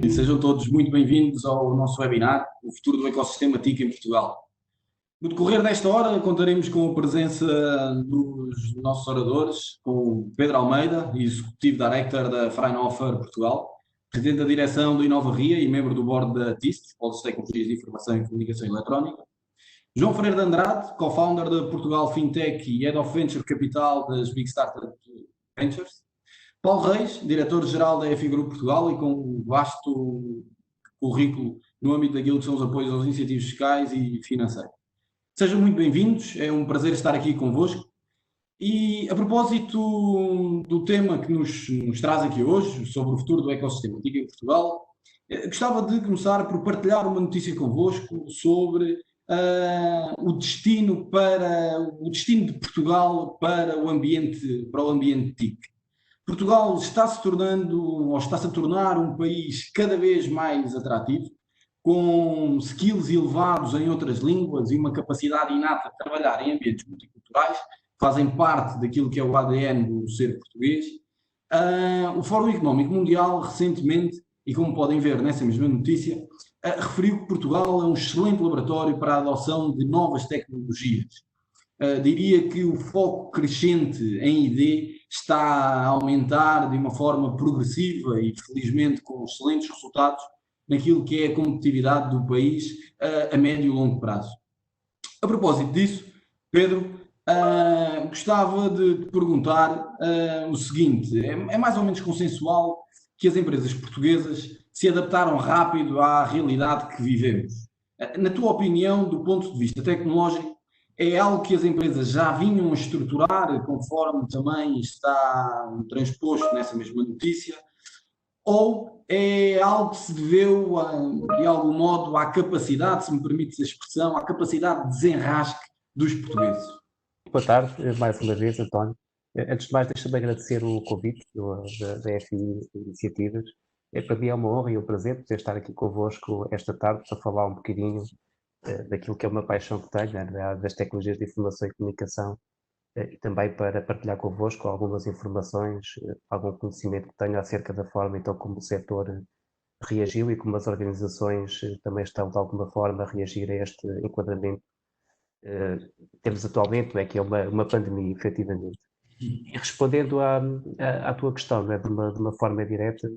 E sejam todos muito bem-vindos ao nosso webinar, O Futuro do Ecossistema TIC em Portugal. No decorrer desta hora, contaremos com a presença dos nossos oradores, com o Pedro Almeida, Executive Director da Fraunhofer Portugal, Presidente da Direção do Inova Ria e membro do Board da TIST, Polo de Tecnologias de Informação e Comunicação Eletrónica, João Freire de Andrade, Co-Founder da Portugal Fintech e Head of Venture Capital das Big Startup Ventures, Paulo Reis, diretor-geral da EFI Grupo Portugal e com um vasto currículo no âmbito daquilo que são os apoios aos incentivos fiscais e financeiros. Sejam muito bem-vindos, é um prazer estar aqui convosco. E a propósito do tema que nos traz aqui hoje, sobre o futuro do ecossistema TIC em Portugal, gostava de começar por partilhar uma notícia convosco sobre o destino de Portugal para o ambiente TIC. Portugal está-se a tornar um país cada vez mais atrativo, com skills elevados em outras línguas e uma capacidade inata de trabalhar em ambientes multiculturais, fazem parte daquilo que é o ADN do ser português. O Fórum Económico Mundial, recentemente, e como podem ver nessa mesma notícia, referiu que Portugal é um excelente laboratório para a adoção de novas tecnologias. Diria que o foco crescente em ID está a aumentar de uma forma progressiva e, felizmente, com excelentes resultados naquilo que é a competitividade do país a médio e longo prazo. A propósito disso, Pedro, gostava de te perguntar o seguinte: é mais ou menos consensual que as empresas portuguesas se adaptaram rápido à realidade que vivemos. Na tua opinião, do ponto de vista tecnológico, é algo que as empresas já vinham a estruturar, conforme também está transposto nessa mesma notícia, ou é algo que se deveu, de algum modo, à capacidade, se me permites a expressão, à capacidade de desenrasque dos portugueses? Boa tarde, mais uma vez, António. Antes de mais, deixa-me agradecer o convite da FI Iniciativas. Para mim é uma honra e um prazer poder estar aqui convosco esta tarde para falar um bocadinho daquilo que é uma paixão que tenho, né, das tecnologias de informação e comunicação, e também para partilhar convosco algumas informações, algum conhecimento que tenho acerca da forma então como o setor reagiu e como as organizações também estão de alguma forma a reagir a este enquadramento temos atualmente, que é uma pandemia, efetivamente. E respondendo à tua questão, né, de uma forma direta,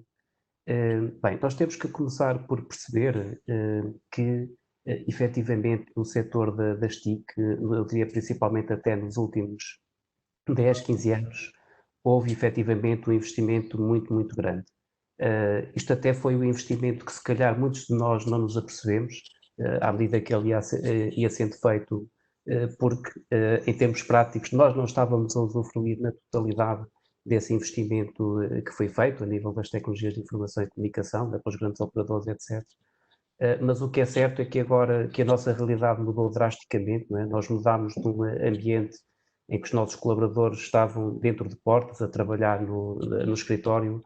bem, nós temos que começar por perceber que, efetivamente, no setor das TIC, eu diria principalmente até nos últimos 10, 15 anos, houve efetivamente um investimento muito, muito grande. Isto até foi um investimento que, se calhar, muitos de nós não nos apercebemos, à medida que ele ia sendo feito, porque, em termos práticos, nós não estávamos a usufruir na totalidade desse investimento que foi feito a nível das tecnologias de informação e comunicação, né, para os grandes operadores, etc. Mas o que é certo é que agora que a nossa realidade mudou drasticamente, não é? Nós mudámos de um ambiente em que os nossos colaboradores estavam dentro de portas a trabalhar no escritório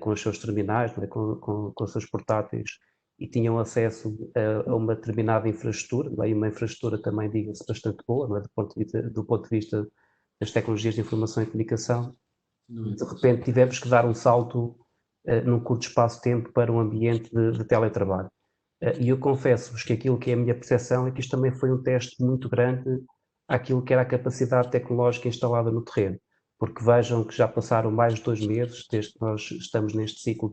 com os seus terminais, não é? com os seus portáteis, e tinham acesso a uma determinada infraestrutura, não é? E uma infraestrutura também, diga-se, bastante boa, não é? Do ponto de vista das tecnologias de informação e comunicação. De repente tivemos que dar um salto num curto espaço de tempo para um ambiente de teletrabalho. E eu confesso-vos que aquilo que é a minha percepção é que isto também foi um teste muito grande àquilo que era a capacidade tecnológica instalada no terreno, porque vejam que já passaram mais de 2 meses desde que nós estamos neste ciclo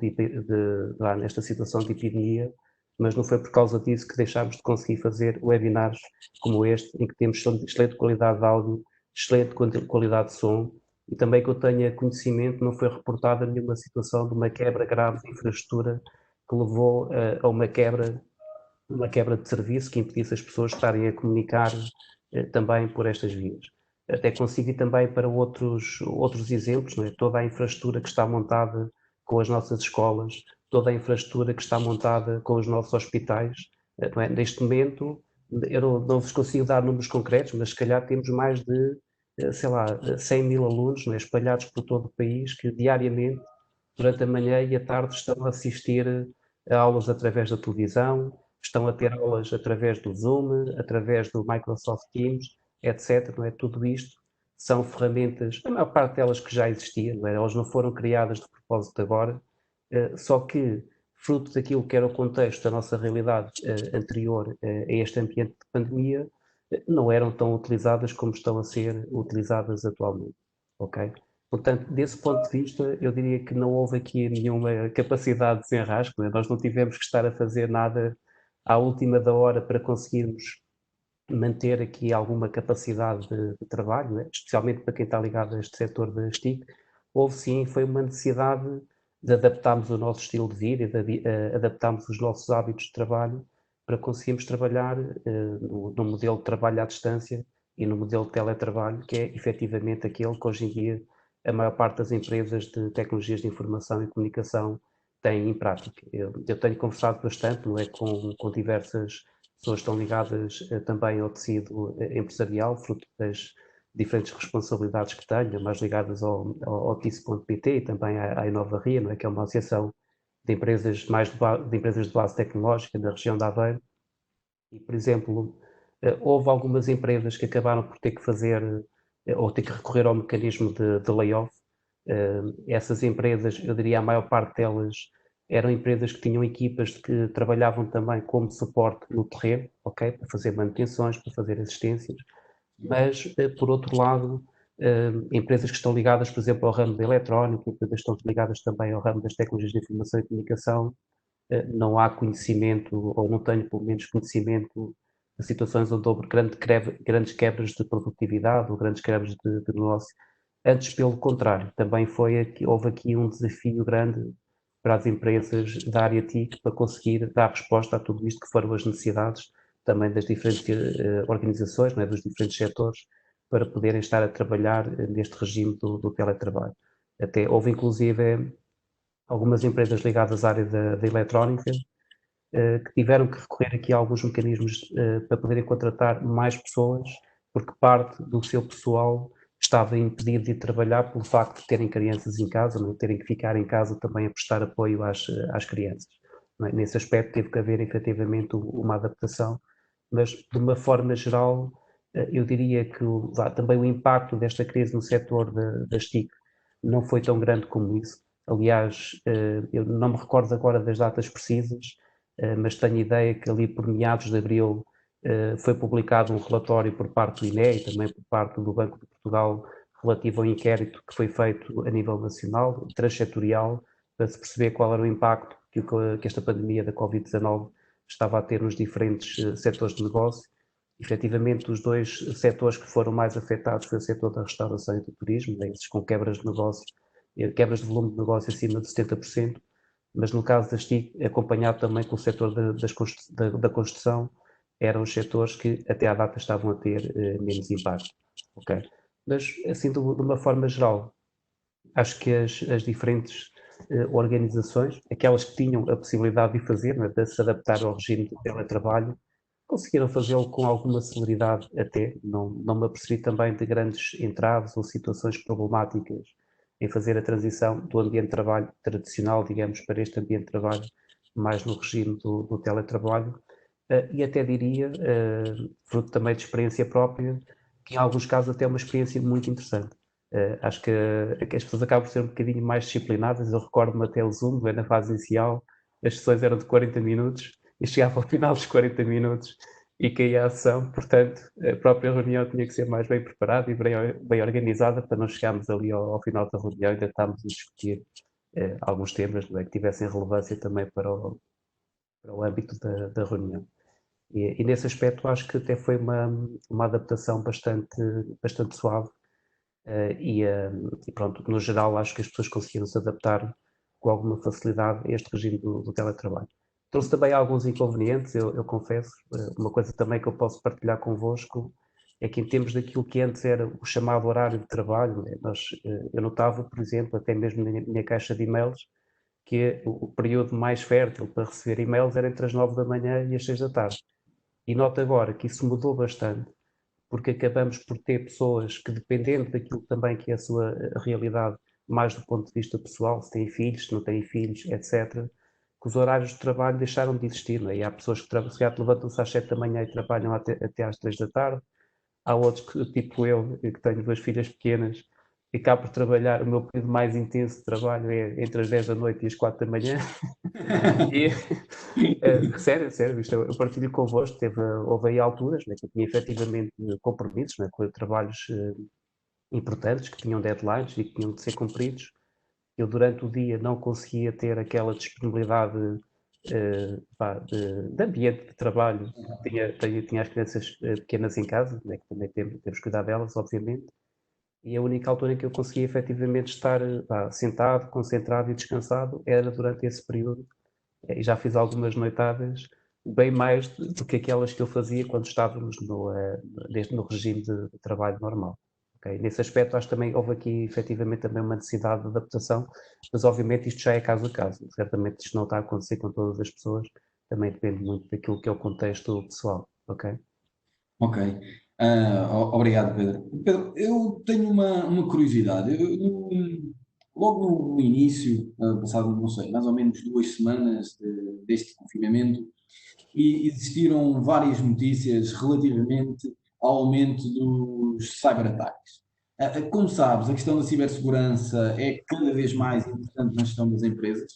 nesta situação de epidemia, mas não foi por causa disso que deixámos de conseguir fazer webinars como este, em que temos excelente qualidade de áudio, excelente qualidade de som, e também que eu tenha conhecimento, não foi reportada nenhuma situação de uma quebra grave de infraestrutura que levou a uma quebra de serviço que impedisse as pessoas estarem a comunicar também por estas vias. Até consigo ir também para outros exemplos, não é? Toda a infraestrutura que está montada com as nossas escolas, toda a infraestrutura que está montada com os nossos hospitais, não é? Neste momento, eu não vos consigo dar números concretos, mas se calhar temos mais de, sei lá, 100 mil alunos, não é? Espalhados por todo o país, que diariamente, durante a manhã e a tarde, estão a assistir a aulas através da televisão, estão a ter aulas através do Zoom, através do Microsoft Teams, etc. Não é? Tudo isto são ferramentas, a maior parte delas que já existiam, não é? Elas não foram criadas de propósito agora, só que fruto daquilo que era o contexto da nossa realidade anterior a este ambiente de pandemia, não eram tão utilizadas como estão a ser utilizadas atualmente, ok? Portanto, desse ponto de vista, eu diria que não houve aqui nenhuma capacidade de desenrasque, né? Nós não tivemos que estar a fazer nada à última da hora para conseguirmos manter aqui alguma capacidade de trabalho, né? Especialmente para quem está ligado a este setor da STIC. Houve sim, foi uma necessidade de adaptarmos o nosso estilo de vida e de adaptarmos os nossos hábitos de trabalho para conseguirmos trabalhar no modelo de trabalho à distância e no modelo de teletrabalho, que é efetivamente aquele que hoje em dia a maior parte das empresas de tecnologias de informação e comunicação têm em prática. Eu tenho conversado bastante, não é, com diversas pessoas que estão ligadas também ao tecido empresarial, fruto das diferentes responsabilidades que tenho, mais ligadas ao TIS.pt e também à Inova Ria, não é, que é uma associação de empresas, de empresas de base tecnológica na região de Aveiro. E, por exemplo, houve algumas empresas que acabaram por ter que fazer ou ter que recorrer ao mecanismo de layoff. Essas empresas, eu diria a maior parte delas, eram empresas que tinham equipas que trabalhavam também como suporte no terreno, ok? Para fazer manutenções, para fazer assistências, mas, por outro lado, empresas que estão ligadas, por exemplo, ao ramo da eletrónica, empresas que estão ligadas também ao ramo das tecnologias de informação e comunicação, não há conhecimento, ou não tenho pelo menos conhecimento de situações onde houve grandes quebras de produtividade ou grandes quebras de negócio. Antes, pelo contrário, também houve aqui um desafio grande para as empresas da área TIC para conseguir dar resposta a tudo isto que foram as necessidades também das diferentes organizações, não é, dos diferentes setores, para poderem estar a trabalhar neste regime do teletrabalho. Até houve inclusive algumas empresas ligadas à área da eletrónica que tiveram que recorrer aqui a alguns mecanismos para poderem contratar mais pessoas, porque parte do seu pessoal estava impedido de trabalhar pelo facto de terem crianças em casa, não terem que ficar em casa também a prestar apoio às crianças. É? Nesse aspecto teve que haver efetivamente uma adaptação, mas de uma forma geral eu diria que também o impacto desta crise no setor das TIC não foi tão grande como isso. Aliás, eu não me recordo agora das datas precisas, mas tenho ideia que ali por meados de abril foi publicado um relatório por parte do INE e também por parte do Banco de Portugal relativo ao inquérito que foi feito a nível nacional, transsetorial, para se perceber qual era o impacto que esta pandemia da Covid-19 estava a ter nos diferentes setores de negócio. Efetivamente, os dois setores que foram mais afetados foi o setor da restauração e do turismo, né, esses com quebras de negócio, quebras de volume de negócio acima de 70%, mas no caso das TIC, acompanhado também com o setor da construção, eram os setores que até à data estavam a ter menos impacto. Okay? Mas, assim, de uma forma geral, acho que as diferentes organizações, aquelas que tinham a possibilidade de fazer, né, de se adaptar ao regime de teletrabalho, conseguiram fazê-lo com alguma celeridade até. Não me apercebi também de grandes entraves ou situações problemáticas em fazer a transição do ambiente de trabalho tradicional, digamos, para este ambiente de trabalho mais no regime do teletrabalho. E até diria, fruto também de experiência própria, que em alguns casos até é uma experiência muito interessante. Acho que as pessoas acabam por ser um bocadinho mais disciplinadas. Eu recordo-me até o Zoom, na fase inicial, as sessões eram de 40 minutos e chegava ao final dos 40 minutos e caía a ação. Portanto, a própria reunião tinha que ser mais bem preparada e bem organizada para não chegarmos ali ao final da reunião e ainda estarmos a discutir alguns temas, não é, que tivessem relevância também para o âmbito da reunião. E nesse aspecto acho que até foi uma adaptação bastante suave e pronto, no geral acho que as pessoas conseguiram se adaptar com alguma facilidade a este regime do teletrabalho. Trouxe também alguns inconvenientes, eu confesso. Uma coisa também que eu posso partilhar convosco é que em termos daquilo que antes era o chamado horário de trabalho, né, eu notava, por exemplo, até mesmo na minha caixa de e-mails, que o período mais fértil para receber e-mails era entre as 9 da manhã e as 6 da tarde. E noto agora que isso mudou bastante, porque acabamos por ter pessoas que, dependendo daquilo também que é a sua realidade, mais do ponto de vista pessoal, se têm filhos, se não têm filhos, etc., que os horários de trabalho deixaram de existir. Não é? E há pessoas que levantam-se às 7 da manhã e trabalham até às 3 da tarde. Há outros, tipo eu, que tenho duas filhas pequenas, acabo por trabalhar, o meu período mais intenso de trabalho é entre as 10 da noite e as 4 da manhã. E, sério, isto eu partilho convosco, houve aí alturas, né, que eu tinha efetivamente compromissos, né, com trabalhos importantes, que tinham deadlines e que tinham de ser cumpridos. Eu durante o dia não conseguia ter aquela disponibilidade de ambiente de trabalho. Tinha as crianças pequenas em casa, né, que também temos que cuidar delas, obviamente, e a única altura em que eu conseguia efetivamente estar sentado, concentrado e descansado era durante esse período. E já fiz algumas noitadas bem mais do que aquelas que eu fazia quando estávamos desde no regime de trabalho normal. Okay? Nesse aspecto, acho que também houve aqui efetivamente também uma necessidade de adaptação, mas obviamente isto já é caso a caso. Certamente isto não está a acontecer com todas as pessoas, também depende muito daquilo que é o contexto pessoal. Ok? Ok. Obrigado, Pedro. Pedro, eu tenho uma curiosidade. Logo no início, passado, não sei, mais ou menos 2 semanas deste confinamento, e existiram várias notícias relativamente ao aumento dos cyberataques. Como sabes, a questão da cibersegurança é cada vez mais importante na gestão das empresas.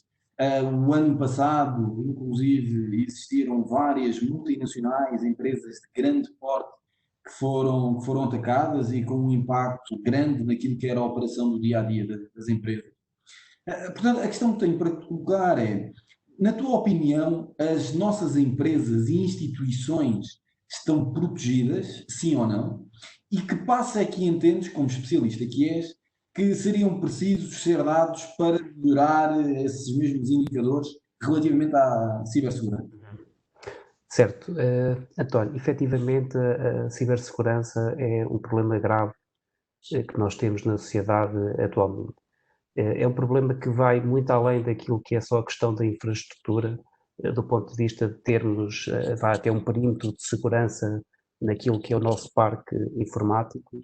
O ano passado, inclusive, existiram várias multinacionais, empresas de grande porte, que foram atacadas e com um impacto grande naquilo que era a operação do dia a dia das empresas. Portanto, a questão que tenho para te colocar é, na tua opinião, as nossas empresas e instituições estão protegidas, sim ou não? E que passo é que entendes, como especialista que és, que seriam precisos ser dados para melhorar esses mesmos indicadores relativamente à cibersegurança? Certo. António, efetivamente a cibersegurança é um problema grave que nós temos na sociedade atualmente. É um problema que vai muito além daquilo que é só a questão da infraestrutura, do ponto de vista de termos, vai até um perímetro de segurança naquilo que é o nosso parque informático,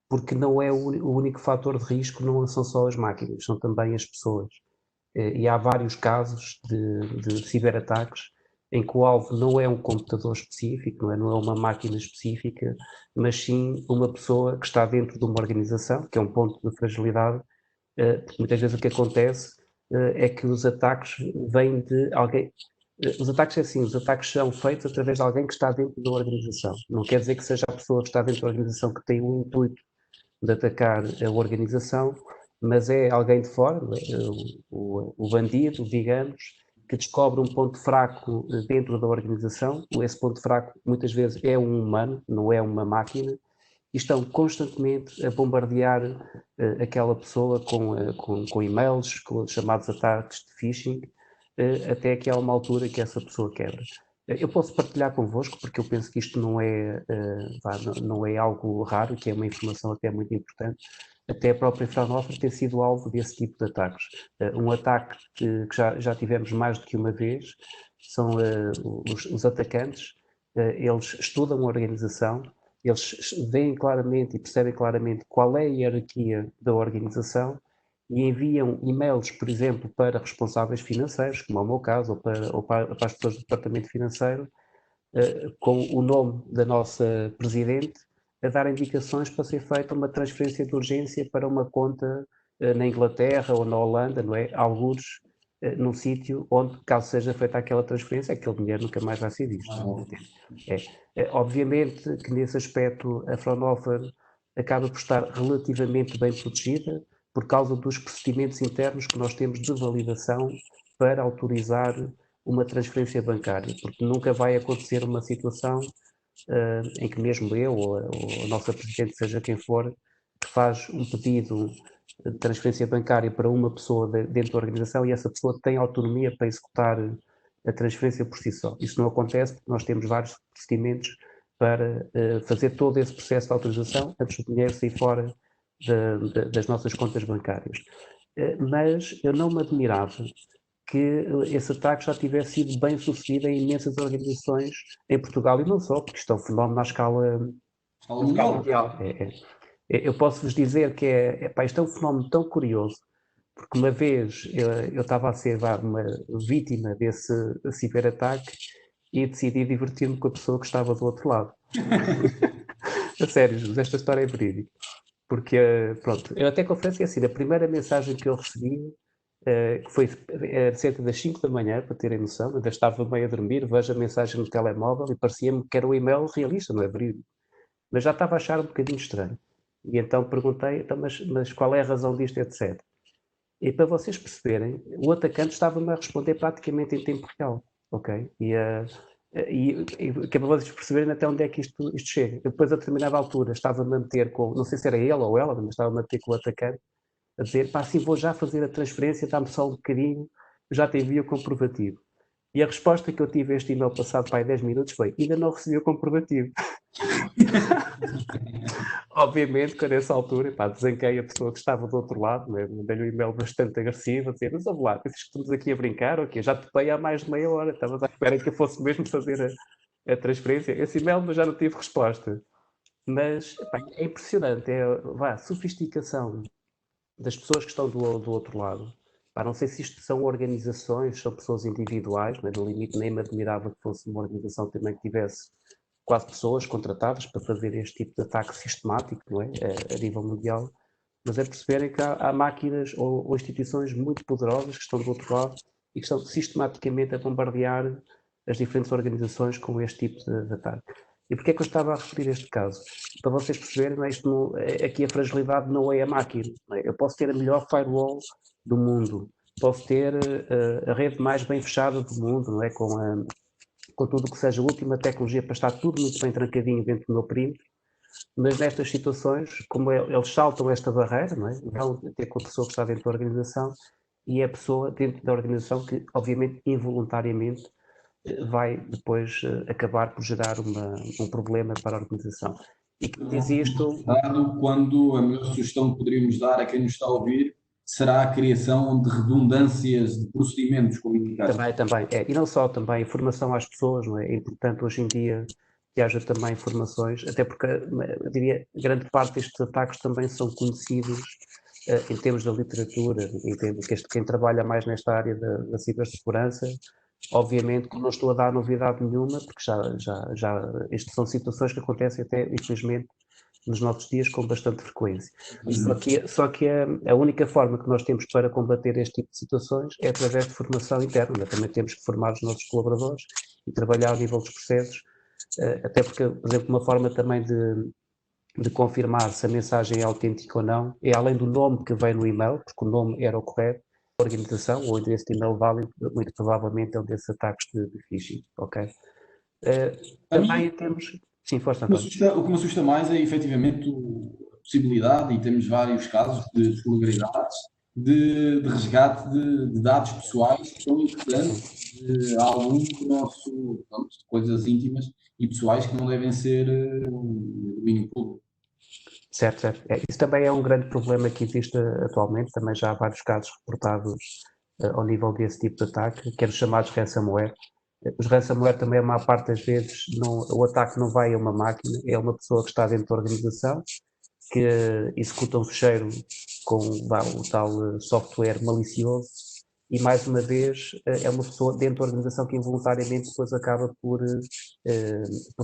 porque não é o único fator de risco, não são só as máquinas, são também as pessoas. E há vários casos de ciberataques em que o alvo não é um computador específico, não é uma máquina específica, mas sim uma pessoa que está dentro de uma organização, que é um ponto de fragilidade, porque muitas vezes o que acontece é que os ataques vêm de alguém. Os ataques é assim, os ataques são feitos através de alguém que está dentro da organização. Não quer dizer que seja a pessoa que está dentro da organização que tem o intuito de atacar a organização, mas é alguém de fora, o bandido, digamos, que descobre um ponto fraco dentro da organização. Esse ponto fraco muitas vezes é um humano, não é uma máquina, e estão constantemente a bombardear aquela pessoa com e-mails, com os chamados ataques de phishing, até que há uma altura que essa pessoa quebra. Eu posso partilhar convosco, porque eu penso que isto não é algo raro, que é uma informação até muito importante. Até a própria Fraunhofer tem sido alvo desse tipo de ataques. Um ataque que já tivemos mais do que uma vez são os atacantes, eles estudam a organização, eles veem claramente e percebem claramente qual é a hierarquia da organização e enviam e-mails, por exemplo, para responsáveis financeiros, como é o meu caso, ou para as pessoas do departamento financeiro, com o nome da nossa presidente, a dar indicações para ser feita uma transferência de urgência para uma conta na Inglaterra ou na Holanda, não é? Algures num sítio onde, caso seja feita aquela transferência, aquele dinheiro nunca mais vai ser visto. Obviamente que nesse aspecto a Fraunhofer acaba por estar relativamente bem protegida por causa dos procedimentos internos que nós temos de validação para autorizar uma transferência bancária, porque nunca vai acontecer uma situação em que mesmo eu ou a nossa Presidente, seja quem for, que faz um pedido de transferência bancária para uma pessoa dentro da organização e essa pessoa tem autonomia para executar a transferência por si só. Isso não acontece porque nós temos vários procedimentos para fazer todo esse processo de autorização antes do dinheiro sair fora das nossas contas bancárias. Mas eu não me admirava que esse ataque já tivesse sido bem sucedido em imensas organizações em Portugal e não só, porque isto é um fenómeno à escala Mundial. mundial. Eu posso vos dizer que isto é um fenómeno tão curioso, porque uma vez eu estava a ser uma vítima desse ciberataque e decidi divertir-me com a pessoa que estava do outro lado. A sério, Jesus, esta história é verídica. porque, pronto, eu até confesso que assim, a primeira mensagem que eu recebi, que foi cerca das 5 da manhã, para terem noção, eu ainda estava meio a dormir, vejo a mensagem no telemóvel e parecia-me que era um e-mail realista, não é verídico. Mas já estava a achar um bocadinho estranho. E então perguntei, então, mas qual é a razão disto, etc. E para vocês perceberem, o atacante estava-me a responder praticamente em tempo real, ok? E que é para vocês perceberem até onde é que isto chega. Eu depois, a determinada altura, estava-me a meter com, não sei se era ele ou ela, mas estava-me a meter com o atacante, a dizer, pá, assim vou já fazer a transferência, dá-me só um bocadinho, já te envio o comprovativo. E a resposta que eu tive a este e-mail passado para aí 10 minutos foi, ainda não recebi o comprovativo. Obviamente que nessa altura, pá, desanquei a pessoa que estava do outro lado, né? Mandei-lhe um e-mail bastante agressivo, a dizer, mas ouve lá, pensas que estamos aqui a brincar, ok? Já te peguei há mais de meia hora, estavas à espera que eu fosse mesmo fazer a transferência. Esse e-mail, mas já não tive resposta. Mas, pá, é impressionante, a sofisticação das pessoas que estão do outro lado. Pá, não sei se isto são organizações, são pessoas individuais, mas no limite nem me admirava que fosse uma organização também que tivesse quase pessoas contratadas para fazer este tipo de ataque sistemático, não é? A nível mundial, mas é perceberem que há máquinas ou instituições muito poderosas que estão do outro lado e que estão sistematicamente a bombardear as diferentes organizações com este tipo de ataque. E porquê é que eu estava a referir este caso? Para vocês perceberem, não é? Aqui a fragilidade não é a máquina. Não é? Eu posso ter a melhor firewall do mundo, posso ter a rede mais bem fechada do mundo, não é? Com tudo que seja a última tecnologia para estar tudo muito bem trancadinho dentro do meu perímetro, mas nestas situações, como eles saltam esta barreira, não é? Vão ter com a pessoa que está dentro da organização e é a pessoa dentro da organização que, obviamente, involuntariamente, vai depois acabar por gerar um problema para a organização. E que diz isto... Quando a melhor sugestão que poderíamos dar a quem nos está a ouvir será a criação de redundâncias de procedimentos, como indicaste. Também. E não só, também informação às pessoas, não é? É importante hoje em dia que haja também informações, até porque, eu diria, grande parte destes ataques também são conhecidos em termos da literatura, em termos que quem trabalha mais nesta área da cibersegurança, obviamente que não estou a dar novidade nenhuma, porque estas são situações que acontecem até, infelizmente, nos nossos dias com bastante frequência. Só que a única forma que nós temos para combater este tipo de situações é através de formação interna. Também temos que formar os nossos colaboradores e trabalhar ao nível dos processos, até porque, por exemplo, uma forma também de confirmar se a mensagem é autêntica ou não é além do nome que vem no e-mail, porque o nome era o correto, a organização ou o endereço de e-mail válido, muito provavelmente é um desses ataques de phishing, ok? Também temos... Sim, força, António. O que me assusta mais é efetivamente a possibilidade, e temos vários casos de celeridades, de resgate de dados pessoais que são importantes, de algum do nosso, pronto, de coisas íntimas e pessoais que não devem ser domínio público. Certo. Isso também é um grande problema que existe atualmente, também já há vários casos reportados ao nível desse tipo de ataque, que é os chamados ransomware. Os ransomware também, a maior parte das vezes, o ataque não vai a uma máquina, é uma pessoa que está dentro da organização, que executa um fecheiro com o tal software malicioso e, mais uma vez, é uma pessoa dentro da organização que involuntariamente depois acaba por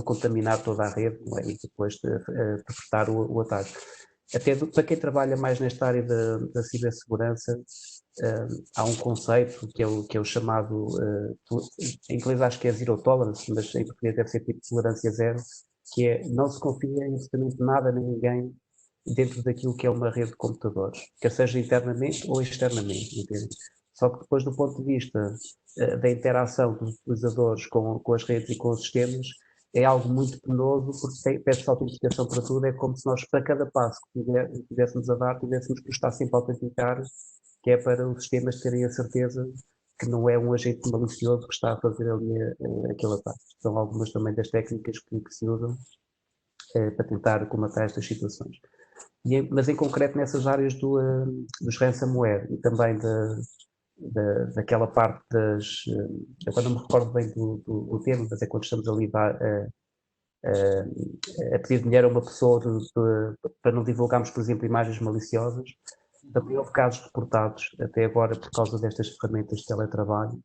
contaminar toda a rede, não é? E depois perpetrar o ataque. Até para quem trabalha mais nesta área da cibersegurança, há um conceito que é o chamado, em inglês acho que é zero tolerance, mas em português deve ser tipo tolerância zero, que é não se confia em absolutamente nada nem ninguém dentro daquilo que é uma rede de computadores, quer seja internamente ou externamente, entende? Só que depois do ponto de vista da interação dos utilizadores com as redes e com os sistemas, é algo muito penoso porque pede-se autenticação para tudo, é como se nós, para cada passo que tivéssemos a dar, tivéssemos que estar sempre a autenticar, que é para os sistemas terem a certeza que não é um agente malicioso que está a fazer ali aquele ataque. São algumas também das técnicas que se usam para tentar combater estas situações. Mas em concreto nessas áreas dos ransomware e também daquela parte agora não me recordo bem do termo, mas é quando estamos ali a pedir dinheiro a uma pessoa para não divulgarmos, por exemplo, imagens maliciosas. Também houve casos reportados, até agora, por causa destas ferramentas de teletrabalho,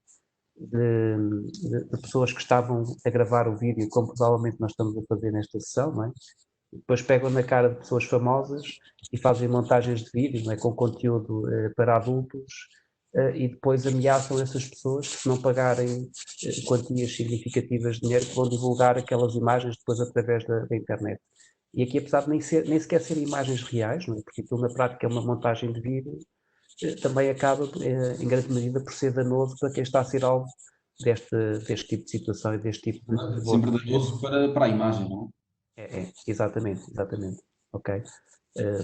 de pessoas que estavam a gravar o vídeo, como provavelmente nós estamos a fazer nesta sessão, não é? Depois pegam na cara de pessoas famosas e fazem montagens de vídeo, não é, com conteúdo para adultos, e depois ameaçam essas pessoas que, se não pagarem quantias significativas de dinheiro, que vão divulgar aquelas imagens depois através da internet. E aqui, apesar de nem sequer serem imagens reais, não é? Porque aquilo na prática é uma montagem de vídeo, também acaba, em grande medida, por ser danoso para quem está a ser alvo deste tipo de situação e deste tipo de Sempre voto. danoso para a imagem, não Exatamente, ok.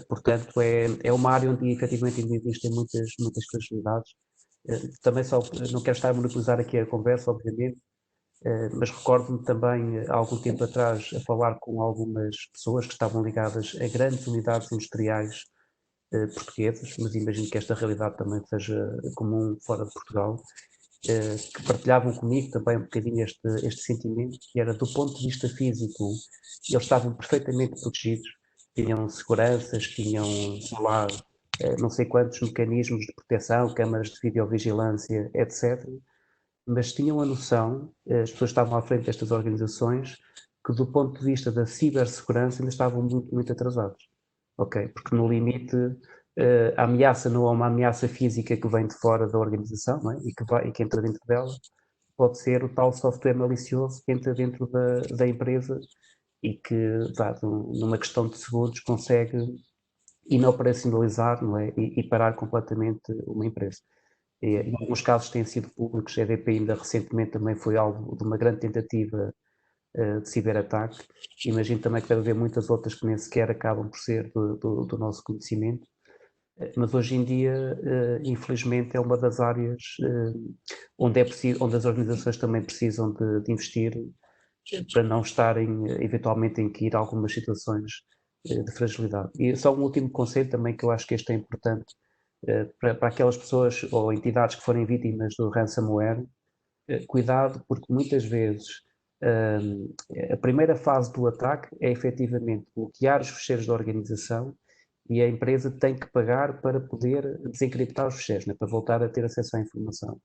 Portanto, é uma área onde efetivamente ainda existem muitas fragilidades. Também só, não quero estar a monopolizar aqui a conversa, obviamente, mas recordo-me também, há algum tempo atrás, a falar com algumas pessoas que estavam ligadas a grandes unidades industriais portuguesas, mas imagino que esta realidade também seja comum fora de Portugal, que partilhavam comigo também um bocadinho este sentimento, que era, do ponto de vista físico, eles estavam perfeitamente protegidos, tinham seguranças, tinham, sei lá, não sei quantos mecanismos de proteção, câmaras de videovigilância, etc., mas tinham a noção, as pessoas que estavam à frente destas organizações, que do ponto de vista da cibersegurança ainda estavam muito atrasados, ok? Porque no limite a ameaça não é uma ameaça física que vem de fora da organização, não é? E que entra dentro dela, pode ser o tal software malicioso que entra dentro da empresa e que, numa questão de segundos, consegue inoperacionalizar, não é? E parar completamente uma empresa. Em alguns casos têm sido públicos, a EDP ainda recentemente também foi alvo de uma grande tentativa de ciberataque. Imagino também que deve haver muitas outras que nem sequer acabam por ser do nosso conhecimento, mas hoje em dia, infelizmente, é uma das áreas onde as organizações também precisam de investir para não estarem, eventualmente, em que ir a algumas situações de fragilidade. E só um último conselho também, que eu acho que este é importante, para aquelas pessoas ou entidades que forem vítimas do ransomware, cuidado, porque muitas vezes a primeira fase do ataque é efetivamente bloquear os fecheiros da organização, e a empresa tem que pagar para poder desencriptar os fecheiros, né, para voltar a ter acesso à informação.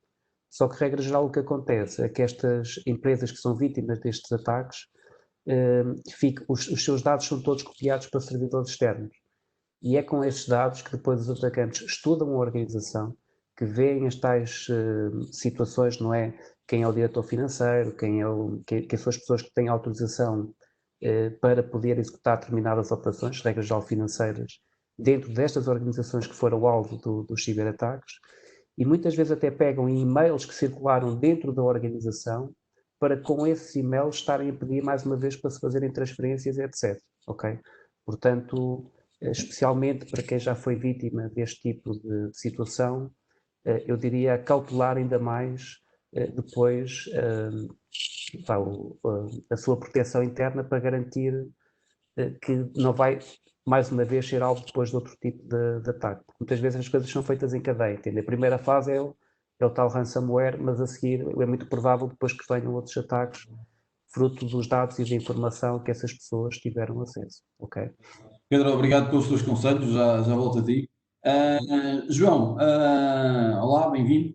Só que, regra geral, o que acontece é que estas empresas que são vítimas destes ataques, os seus dados são todos copiados para servidores externos. E é com esses dados que depois os atacantes estudam a organização, que veem as tais situações, não é? Quem é o diretor financeiro, quem são as pessoas que têm autorização para poder executar determinadas operações, regras geral financeiras, dentro destas organizações que foram alvo dos ciberataques, e muitas vezes até pegam em e-mails que circularam dentro da organização para, com esses e-mails, estarem a pedir mais uma vez para se fazerem transferências, etc. Ok? Portanto, especialmente para quem já foi vítima deste tipo de situação, eu diria cautelar ainda mais depois a sua proteção interna, para garantir que não vai, mais uma vez, ser alvo depois de outro tipo de ataque. Porque muitas vezes as coisas são feitas em cadeia, entende? A primeira fase é o tal ransomware, mas a seguir é muito provável depois que venham outros ataques, fruto dos dados e da informação que essas pessoas tiveram acesso, ok? Pedro, obrigado pelos teus conselhos, já volto a ti. João, olá, bem-vindo.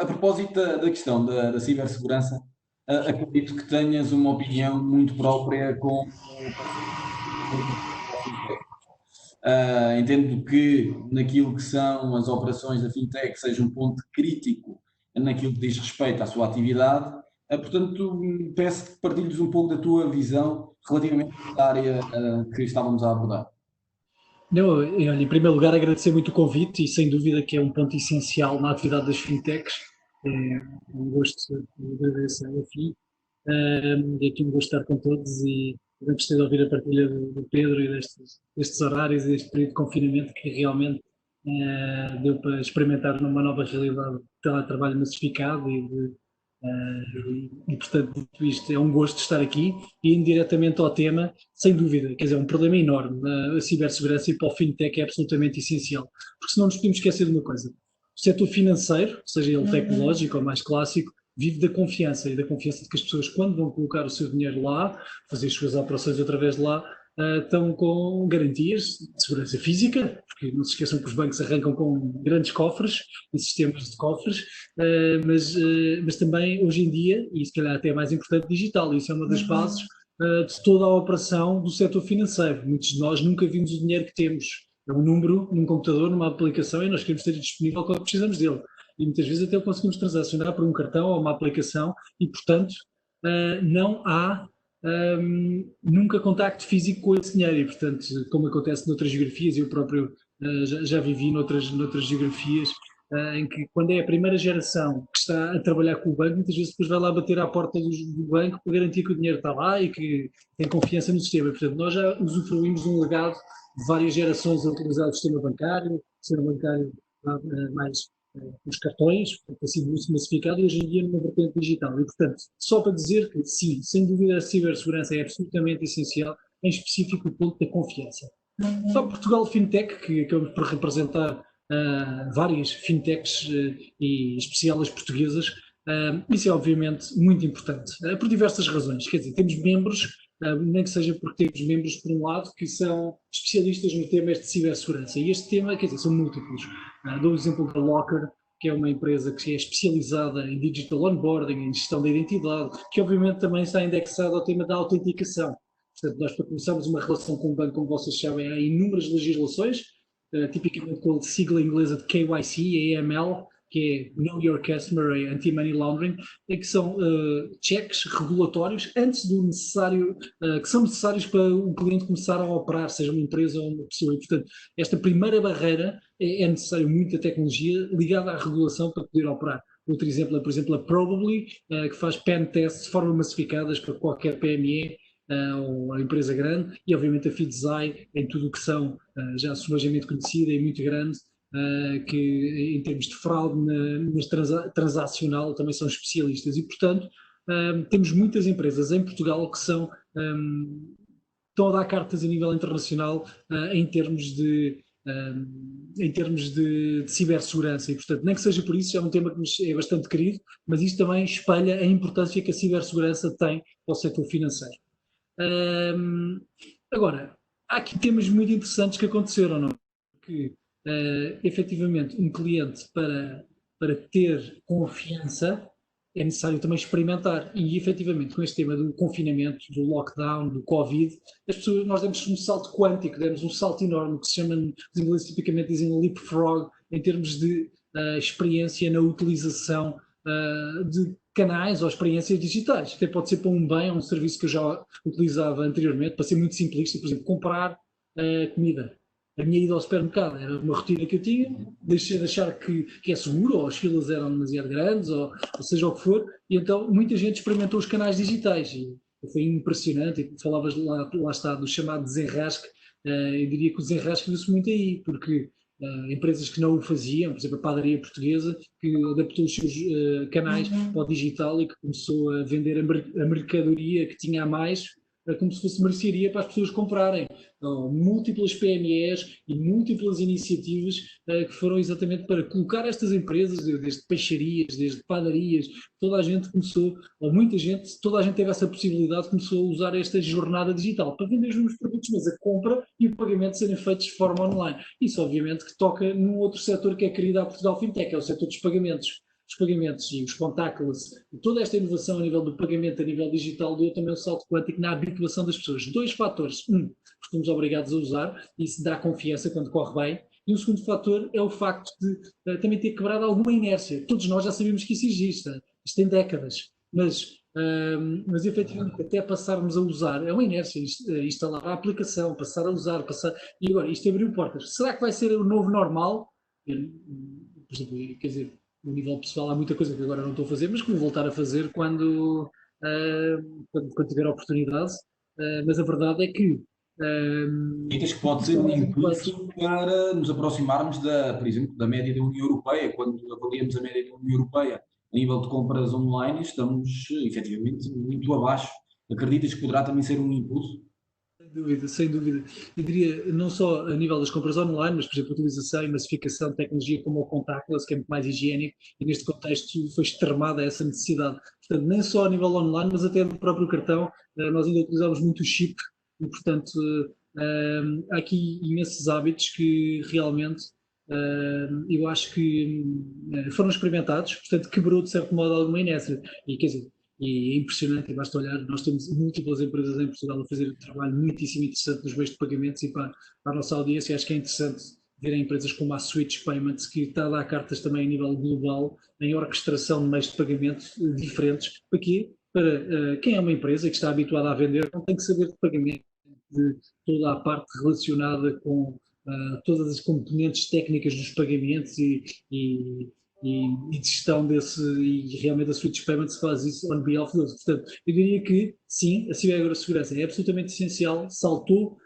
A propósito da questão da cibersegurança, acredito que tenhas uma opinião muito própria com o fintech. Entendo que naquilo que são as operações da fintech seja um ponto crítico naquilo que diz respeito à sua atividade. Portanto, peço que partilhes um pouco da tua visão relativamente à área que estávamos a abordar. Não, olha, em primeiro lugar, agradecer muito o convite, e sem dúvida que é um ponto essencial na atividade das fintechs. É um gosto, agradeço a FI. É aqui um gosto estar com todos, e eu gostei de ouvir a partilha do Pedro e destes horários e deste período de confinamento, que realmente deu para experimentar numa nova realidade de teletrabalho massificado e, portanto, dito isto, é um gosto estar aqui, e indiretamente ao tema, sem dúvida, quer dizer, é um problema enorme. A cibersegurança, e para o fintech é absolutamente essencial, porque senão nos podemos esquecer de uma coisa: o setor financeiro, seja ele tecnológico ou mais clássico, vive da confiança, e da confiança de que as pessoas, quando vão colocar o seu dinheiro lá, fazer as suas operações através de lá, estão com garantias de segurança física, porque não se esqueçam que os bancos arrancam com grandes cofres e sistemas de cofres, mas também hoje em dia, e se calhar até é mais importante, digital. Isso é uma das bases de toda a operação do setor financeiro. Muitos de nós nunca vimos o dinheiro que temos. É um número num computador, numa aplicação, e nós queremos ter disponível quando precisamos dele. E muitas vezes até o conseguimos transacionar por um cartão ou uma aplicação e, portanto, não há nunca contacto físico com esse dinheiro. E, portanto, como acontece noutras geografias, eu próprio já vivi noutras geografias, em que quando é a primeira geração que está a trabalhar com o banco, muitas vezes depois vai lá bater à porta do banco para garantir que o dinheiro está lá e que tem confiança no sistema. Portanto, nós já usufruímos um legado de várias gerações a utilizar o sistema bancário mais os cartões, portanto, assim muito massificado, e hoje em dia numa vertente digital. E, portanto, só para dizer que, sim, sem dúvida a cibersegurança é absolutamente essencial, em específico o ponto da confiança. Só Portugal Fintech, que acabamos por representar várias fintechs e especiais portuguesas, isso é obviamente muito importante, por diversas razões. Quer dizer, temos membros, nem que seja porque temos membros, por um lado, que são especialistas no tema de cibersegurança. E este tema, quer dizer, são múltiplos. Dou o exemplo da Locker, que é uma empresa que é especializada em digital onboarding, em gestão da identidade, que obviamente também está indexada ao tema da autenticação. Portanto, nós para começarmos uma relação com o banco, como vocês sabem, há inúmeras legislações, tipicamente com a sigla inglesa de KYC, AML, que é Know Your Customer e Anti-Money Laundering, que são cheques regulatórios antes do necessário, que são necessários para o cliente começar a operar, seja uma empresa ou uma pessoa. E, portanto, esta primeira barreira é necessário muita tecnologia ligada à regulação para poder operar. Outro exemplo é, por exemplo, a Probably, que faz pen tests de forma massificadas para qualquer PME, ou a empresa grande, e obviamente a Fidzai em tudo o que são, já subejamente conhecida e muito grande, que em termos de fraude transacional também são especialistas. E, portanto, temos muitas empresas em Portugal que são estão a dar cartas a nível internacional em termos de cibersegurança. E, portanto, nem que seja por isso, é um tema que nos é bastante querido, mas isto também espelha a importância que a cibersegurança tem para o setor financeiro. Agora, há aqui temas muito interessantes que aconteceram, não? Que, efetivamente, um cliente para ter confiança é necessário também experimentar. E, efetivamente, com este tema do confinamento, do lockdown, do Covid, nós demos um salto quântico, demos um salto enorme, que se chama, os ingleses tipicamente dizem leapfrog, em termos de experiência na utilização de canais ou experiências digitais. Até pode ser para um bem ou um serviço que eu já utilizava anteriormente, para ser muito simplista, por exemplo, comprar comida. A minha ida ao supermercado era uma rotina que eu tinha, deixei de achar que é seguro, ou as filas eram demasiado grandes, ou seja o que for, e então muita gente experimentou os canais digitais, e foi impressionante, e falavas lá está, do chamado desenrasque, eu diria que o desenrasque viu-se muito aí, porque empresas que não o faziam, por exemplo a padaria portuguesa, que adaptou os seus canais para o digital e que começou a vender a mercadoria que tinha a mais, como se fosse mercearia para as pessoas comprarem. Então, múltiplas PMEs e múltiplas iniciativas que foram exatamente para colocar estas empresas, desde peixarias, desde padarias, toda a gente começou, ou muita gente, toda a gente teve essa possibilidade, começou a usar esta jornada digital para vender os mesmos produtos, mas a compra e o pagamento serem feitos de forma online. Isso, obviamente, que toca num outro setor que é querido à Portugal Fintech, é o setor dos pagamentos. Os pagamentos e os contactless, e toda esta inovação a nível do pagamento, a nível digital, deu também um salto quântico na habituação das pessoas. Dois fatores. Porque estamos obrigados a usar, e isso dá confiança quando corre bem. E o segundo fator é o facto de também ter quebrado alguma inércia. Todos nós já sabemos que isso existe. Isto tem décadas. Mas efetivamente, até passarmos a usar, é uma inércia, instalar a aplicação, passar a usar, e agora, isto abriu portas. Será que vai ser o novo normal? Por exemplo, quer dizer, no nível pessoal há muita coisa que agora não estou a fazer, mas que vou voltar a fazer quando tiver a oportunidade. Mas a verdade é que Acreditas que pode ser um impulso para nos aproximarmos, por exemplo, da média da União Europeia? Quando avaliamos a média da União Europeia a nível de compras online, estamos efetivamente muito abaixo. Acreditas que poderá também ser um impulso? Sem dúvida, sem dúvida. Eu diria, não só a nível das compras online, mas, por exemplo, a utilização e massificação de tecnologia como o contactless, que é muito mais higiênico, e neste contexto foi extremada essa necessidade. Portanto, nem só a nível online, mas até no próprio cartão, nós ainda utilizamos muito o chip, e, portanto, há aqui imensos hábitos que realmente eu acho que foram experimentados, portanto, quebrou de certo modo alguma inércia. E, quer dizer, e é impressionante, e basta olhar, nós temos múltiplas empresas em Portugal a fazer um trabalho muitíssimo interessante nos meios de pagamentos, e para a nossa audiência acho que é interessante ver empresas como a Switch Payments, que está a dar cartas também a nível global em orquestração de meios de pagamento diferentes. Para quê? Para quem é uma empresa que está habituada a vender, não tem que saber de pagamento, de toda a parte relacionada com todas as componentes técnicas dos pagamentos e de gestão desse, e realmente a Switch Payments faz isso on behalf deles. Portanto, eu diria que sim, a cibersegurança é absolutamente essencial, saltou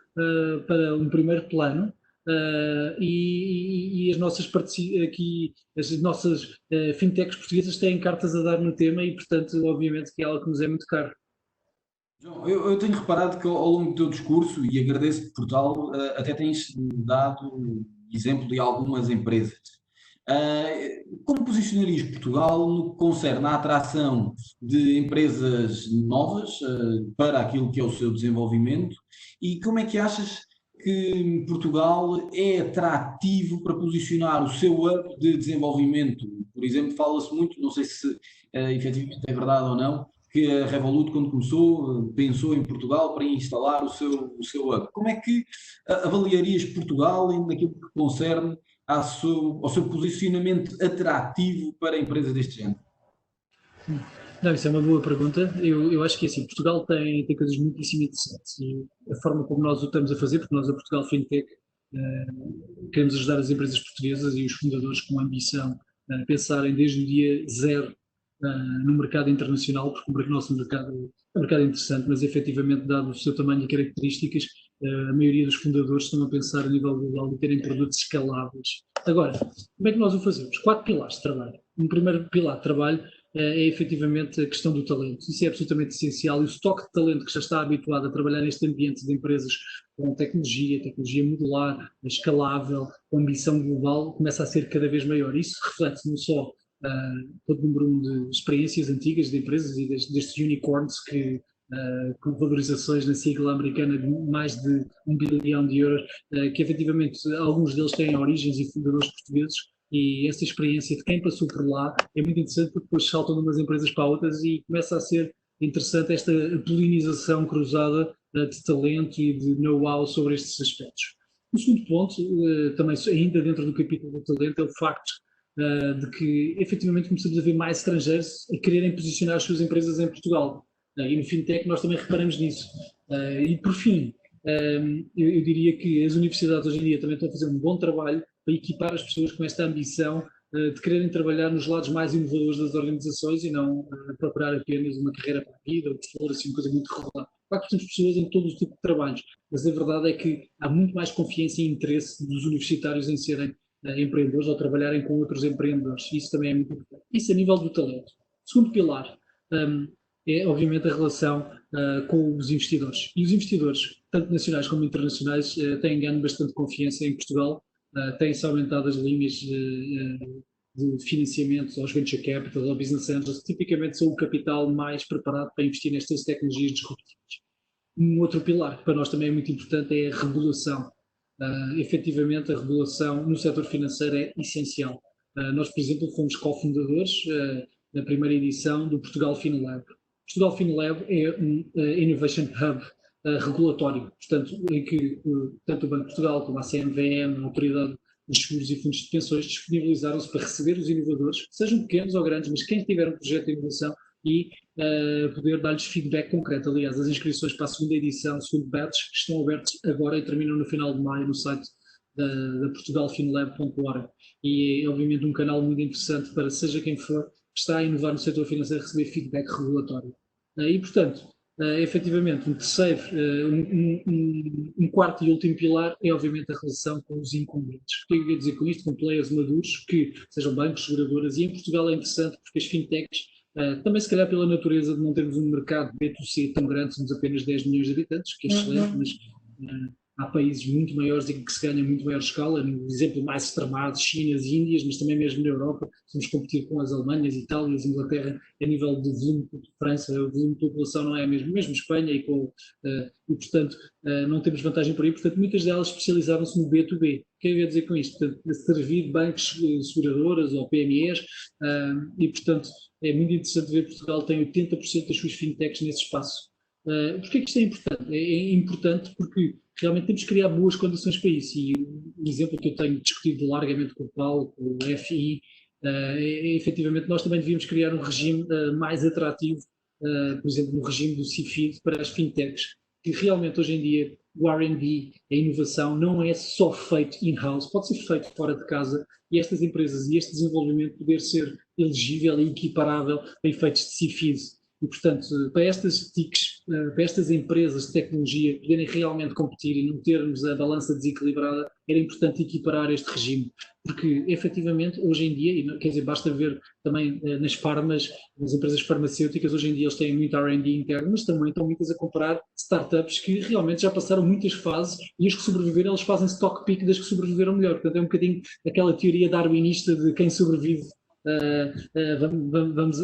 para um primeiro plano. E as nossas fintechs portuguesas têm cartas a dar no tema e, portanto, obviamente que é algo que nos é muito caro. João, eu tenho reparado que ao longo do teu discurso, e agradeço-te por tal, até tens dado exemplo de algumas empresas. Como posicionarias Portugal no que concerne à atração de empresas novas para aquilo que é o seu desenvolvimento e como é que achas que Portugal é atrativo para posicionar o seu hub de desenvolvimento? Por exemplo, fala-se muito, não sei se efetivamente é verdade ou não, que a Revolut, quando começou, pensou em Portugal para instalar o seu hub. Como é que avaliarias Portugal naquilo que concerne ao seu posicionamento atrativo para empresas deste género? Não, isso é uma boa pergunta. Eu acho que assim, Portugal tem coisas muitíssimo interessantes e a forma como nós o estamos a fazer, porque nós a Portugal Fintech queremos ajudar as empresas portuguesas e os fundadores com ambição a pensarem desde o dia zero no mercado internacional, porque o nosso mercado é um mercado interessante, mas efetivamente, dado o seu tamanho e características, a maioria dos fundadores estão a pensar a nível global e terem produtos escaláveis. Agora, como é que nós o fazemos? 4 pilares de trabalho. Um primeiro pilar de trabalho é efetivamente a questão do talento. Isso é absolutamente essencial e o estoque de talento que já está habituado a trabalhar neste ambiente de empresas com tecnologia modular, escalável, com ambição global, começa a ser cada vez maior. Isso reflete não só todo o número de experiências antigas de empresas e destes unicorns com valorizações na sigla americana de mais de 1 bilhão de euros, que efetivamente alguns deles têm origens e fundadores portugueses, e essa experiência de quem passou por lá é muito interessante porque depois saltam de umas empresas para outras e começa a ser interessante esta polinização cruzada de talento e de know-how sobre estes aspectos. O segundo ponto, também ainda dentro do capítulo do talento, é o facto de que efetivamente começamos a ver mais estrangeiros a quererem posicionar as suas empresas em Portugal. E no fintech nós também reparamos nisso. E por fim, eu diria que as universidades hoje em dia também estão a fazer um bom trabalho para equipar as pessoas com esta ambição de quererem trabalhar nos lados mais inovadores das organizações e não procurar apenas uma carreira para a vida, ou se for assim uma coisa muito regular. Claro que temos pessoas em todo o tipo de trabalhos, mas a verdade é que há muito mais confiança e interesse dos universitários em serem empreendedores ou trabalharem com outros empreendedores. Isso também é muito importante. Isso a nível do talento. Segundo pilar é, obviamente, a relação com os investidores. E os investidores, tanto nacionais como internacionais, têm ganho bastante confiança em Portugal. Têm-se aumentado as linhas de financiamento aos venture capital, aos business angels, que tipicamente são o capital mais preparado para investir nestas tecnologias disruptivas. Um outro pilar que para nós também é muito importante é a regulação. Efetivamente, a regulação no setor financeiro é essencial. Nós, por exemplo, fomos cofundadores da primeira edição do Portugal FinLab. Portugal FinLab é um Innovation Hub regulatório, portanto, em que tanto o Banco de Portugal como a CMVM, a Autoridade dos Seguros e Fundos de Pensões, disponibilizaram-se para receber os inovadores, sejam pequenos ou grandes, mas quem tiver um projeto de inovação e poder dar-lhes feedback concreto. Aliás, as inscrições para a segunda edição, segundo batch, estão abertas agora e terminam no final de maio no site da portugalfinlab.org. E é, obviamente, um canal muito interessante para, seja quem for, que está a inovar no setor financeiro, receber feedback regulatório. E, portanto, efetivamente, um terceiro, um quarto e último pilar é, obviamente, a relação com os incumbentes. O que é que eu quero dizer com isto? Com players maduros, que sejam bancos, seguradoras, e em Portugal é interessante porque as fintechs, também se calhar pela natureza de não termos um mercado B2C tão grande, somos apenas 10 milhões de habitantes, que é excelente, mas há países muito maiores em que se ganha muito maior escala, no exemplo mais extremado, China e Índias, mas também mesmo na Europa, vamos competir com as Alemanhas, Itálias, Inglaterra, a nível de volume de França, o volume de população não é mesmo Espanha, e portanto não temos vantagem por aí, portanto muitas delas especializaram-se no B2B. O que é que eu ia dizer com isto? Portanto, servir bancos, seguradoras ou PMEs, e portanto é muito interessante ver que Portugal tem 80% das suas fintechs nesse espaço. Porquê que isto é importante? É importante porque realmente temos que criar boas condições para isso. E o exemplo que eu tenho discutido largamente com o Paulo, com o FI, efetivamente nós também devíamos criar um regime mais atrativo, por exemplo, no regime do CIFID para as fintechs, que realmente hoje em dia o R&D, a inovação, não é só feito in-house, pode ser feito fora de casa e estas empresas e este desenvolvimento poder ser elegível e equiparável a efeitos de CIFID. E, portanto, para estas TICs, para estas empresas de tecnologia poderem realmente competir e não termos a balança desequilibrada, era importante equiparar este regime. Porque, efetivamente, hoje em dia, e quer dizer, basta ver também nas farmas, nas empresas farmacêuticas, hoje em dia eles têm muito R&D interno, mas também estão muitas a comprar startups que realmente já passaram muitas fases e as que sobreviveram, eles fazem stock pick das que sobreviveram melhor. Portanto, é um bocadinho aquela teoria darwinista de quem sobrevive.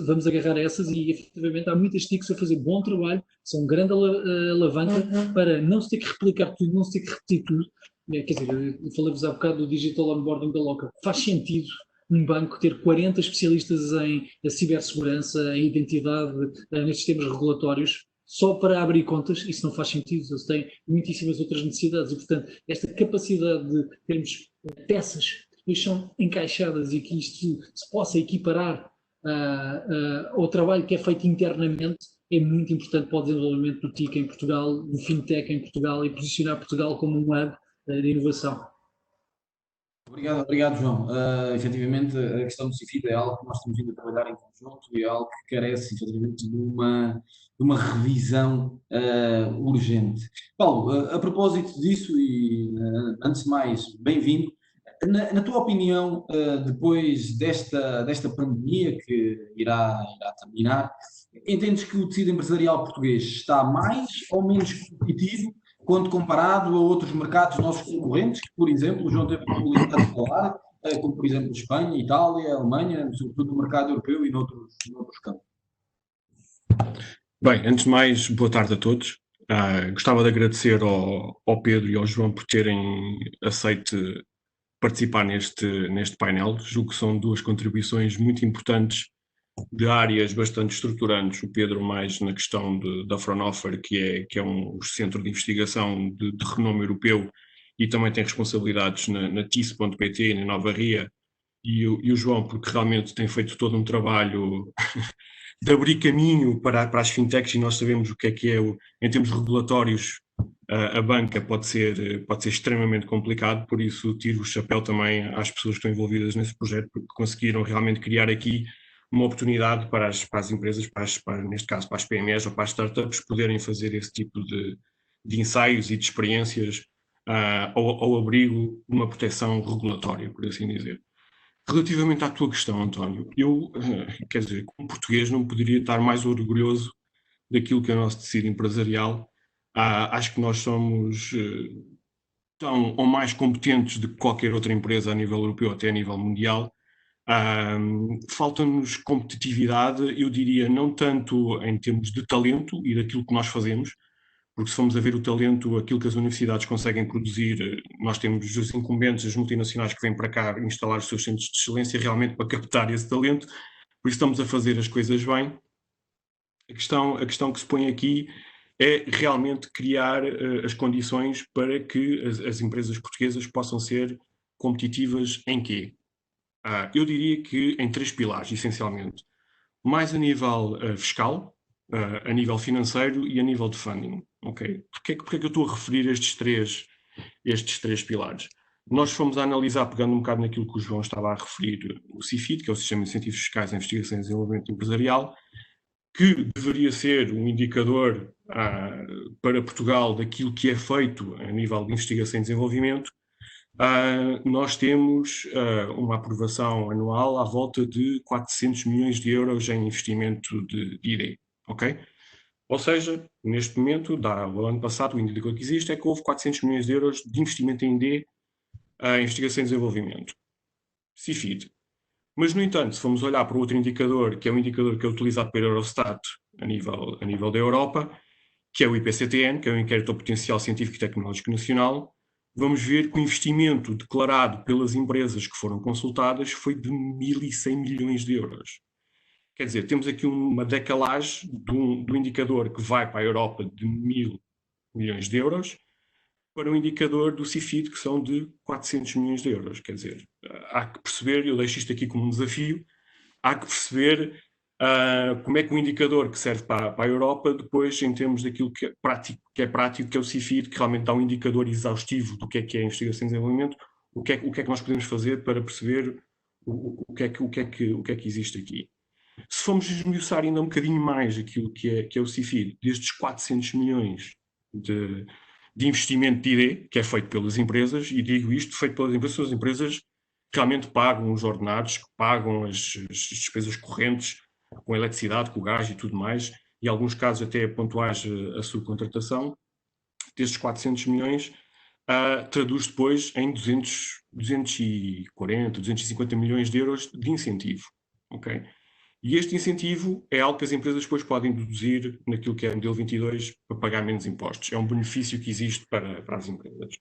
Vamos agarrar essas e efetivamente há muitas TICs a fazer bom trabalho, são grande alavanca para não se ter que replicar tudo, não se ter que repetir tudo. Quer dizer, eu falei-vos há bocado do digital onboarding da Loca. Faz sentido um banco ter 40 especialistas em cibersegurança, em identidade, nestes temas regulatórios, só para abrir contas? Isso não faz sentido, eles têm muitíssimas outras necessidades e, portanto, esta capacidade de termos peças depois são encaixadas e que isto se possa equiparar ao trabalho que é feito internamente é muito importante para o desenvolvimento do TIC em Portugal, do FinTech em Portugal e posicionar Portugal como um hub de inovação. Obrigado, João. Efetivamente, a questão do CIFID é algo que nós estamos vindo a trabalhar em conjunto e é algo que carece, efetivamente, de uma revisão urgente. Paulo, a propósito disso, e antes de mais, bem-vindo. Na tua opinião, depois desta pandemia que irá terminar, entendes que o tecido empresarial português está mais ou menos competitivo quando comparado a outros mercados nossos concorrentes, que, por exemplo, o João teve a probabilidade de falar, como, por exemplo, Espanha, Itália, Alemanha, sobretudo no mercado europeu e noutros campos? Bem, antes de mais, boa tarde a todos. Gostava de agradecer ao Pedro e ao João por terem aceito participar neste painel. Julgo que são duas contribuições muito importantes de áreas bastante estruturantes. O Pedro mais na questão da Fraunhofer, que é um centro de investigação de renome europeu e também tem responsabilidades na TIS.pt e na Nova Ria, e o João porque realmente tem feito todo um trabalho de abrir caminho para as fintechs, e nós sabemos o que é em termos regulatórios, a banca pode ser extremamente complicado, por isso tiro o chapéu também às pessoas que estão envolvidas nesse projeto, porque conseguiram realmente criar aqui uma oportunidade para as empresas, neste caso para as PMEs ou para as startups, poderem fazer esse tipo de ensaios e de experiências ao abrigo de uma proteção regulatória, por assim dizer. Relativamente à tua questão, António, eu, quer dizer, como português não poderia estar mais orgulhoso daquilo que é o nosso tecido empresarial. Acho que nós somos tão ou mais competentes do que qualquer outra empresa a nível europeu, até a nível mundial. Falta-nos competitividade, eu diria, não tanto em termos de talento e daquilo que nós fazemos, porque se formos a ver o talento, aquilo que as universidades conseguem produzir, nós temos os incumbentes, as multinacionais que vêm para cá instalar os seus centros de excelência realmente para captar esse talento, por isso estamos a fazer as coisas bem. A questão que se põe aqui é realmente criar as condições para que as empresas portuguesas possam ser competitivas em quê? Eu diria que em 3 pilares, essencialmente. Mais a nível fiscal, a nível financeiro e a nível de funding. Okay? Porquê é que eu estou a referir estes três pilares? Nós fomos a analisar, pegando um bocado naquilo que o João estava a referir, o CIFID, que é o Sistema de Incentivos Fiscais em Investigação e Desenvolvimento Empresarial, que deveria ser um indicador para Portugal daquilo que é feito a nível de investigação e desenvolvimento. Nós temos uma aprovação anual à volta de 400 milhões de euros em investimento de ID, ok? Ou seja, neste momento, o ano passado, o indicador que existe é que houve 400 milhões de euros de investimento em D, investigação e desenvolvimento, CIFID. Mas, no entanto, se formos olhar para outro indicador, que é um indicador que é utilizado pela Eurostat a nível da Europa, que é o IPCTN, que é o Inquérito ao Potencial Científico e Tecnológico Nacional, vamos ver que o investimento declarado pelas empresas que foram consultadas foi de 1.100 milhões de euros. Quer dizer, temos aqui uma decalagem do indicador que vai para a Europa de 1.000 milhões de euros para o indicador do CIFID, que são de 400 milhões de euros. Quer dizer, há que perceber, eu deixo isto aqui como um desafio, há que perceber como é que o indicador que serve para a Europa, depois, em termos daquilo que é prático, que é o CIFID, que realmente dá um indicador exaustivo do que é a investigação e desenvolvimento, o que é que nós podemos fazer para perceber o que é que existe aqui. Se formos esmiuçar ainda um bocadinho mais aquilo que é o CIFID, destes 400 milhões de investimento de ID, que é feito pelas empresas, e digo isto, feito pelas empresas, as empresas realmente pagam os ordenados, pagam as despesas correntes, com a eletricidade, com o gás e tudo mais, e em alguns casos até pontuais a subcontratação, destes 400 milhões, traduz depois em 240, 250 milhões de euros de incentivo. Okay? E este incentivo é algo que as empresas depois podem deduzir naquilo que é o modelo 22 para pagar menos impostos. É um benefício que existe para as empresas.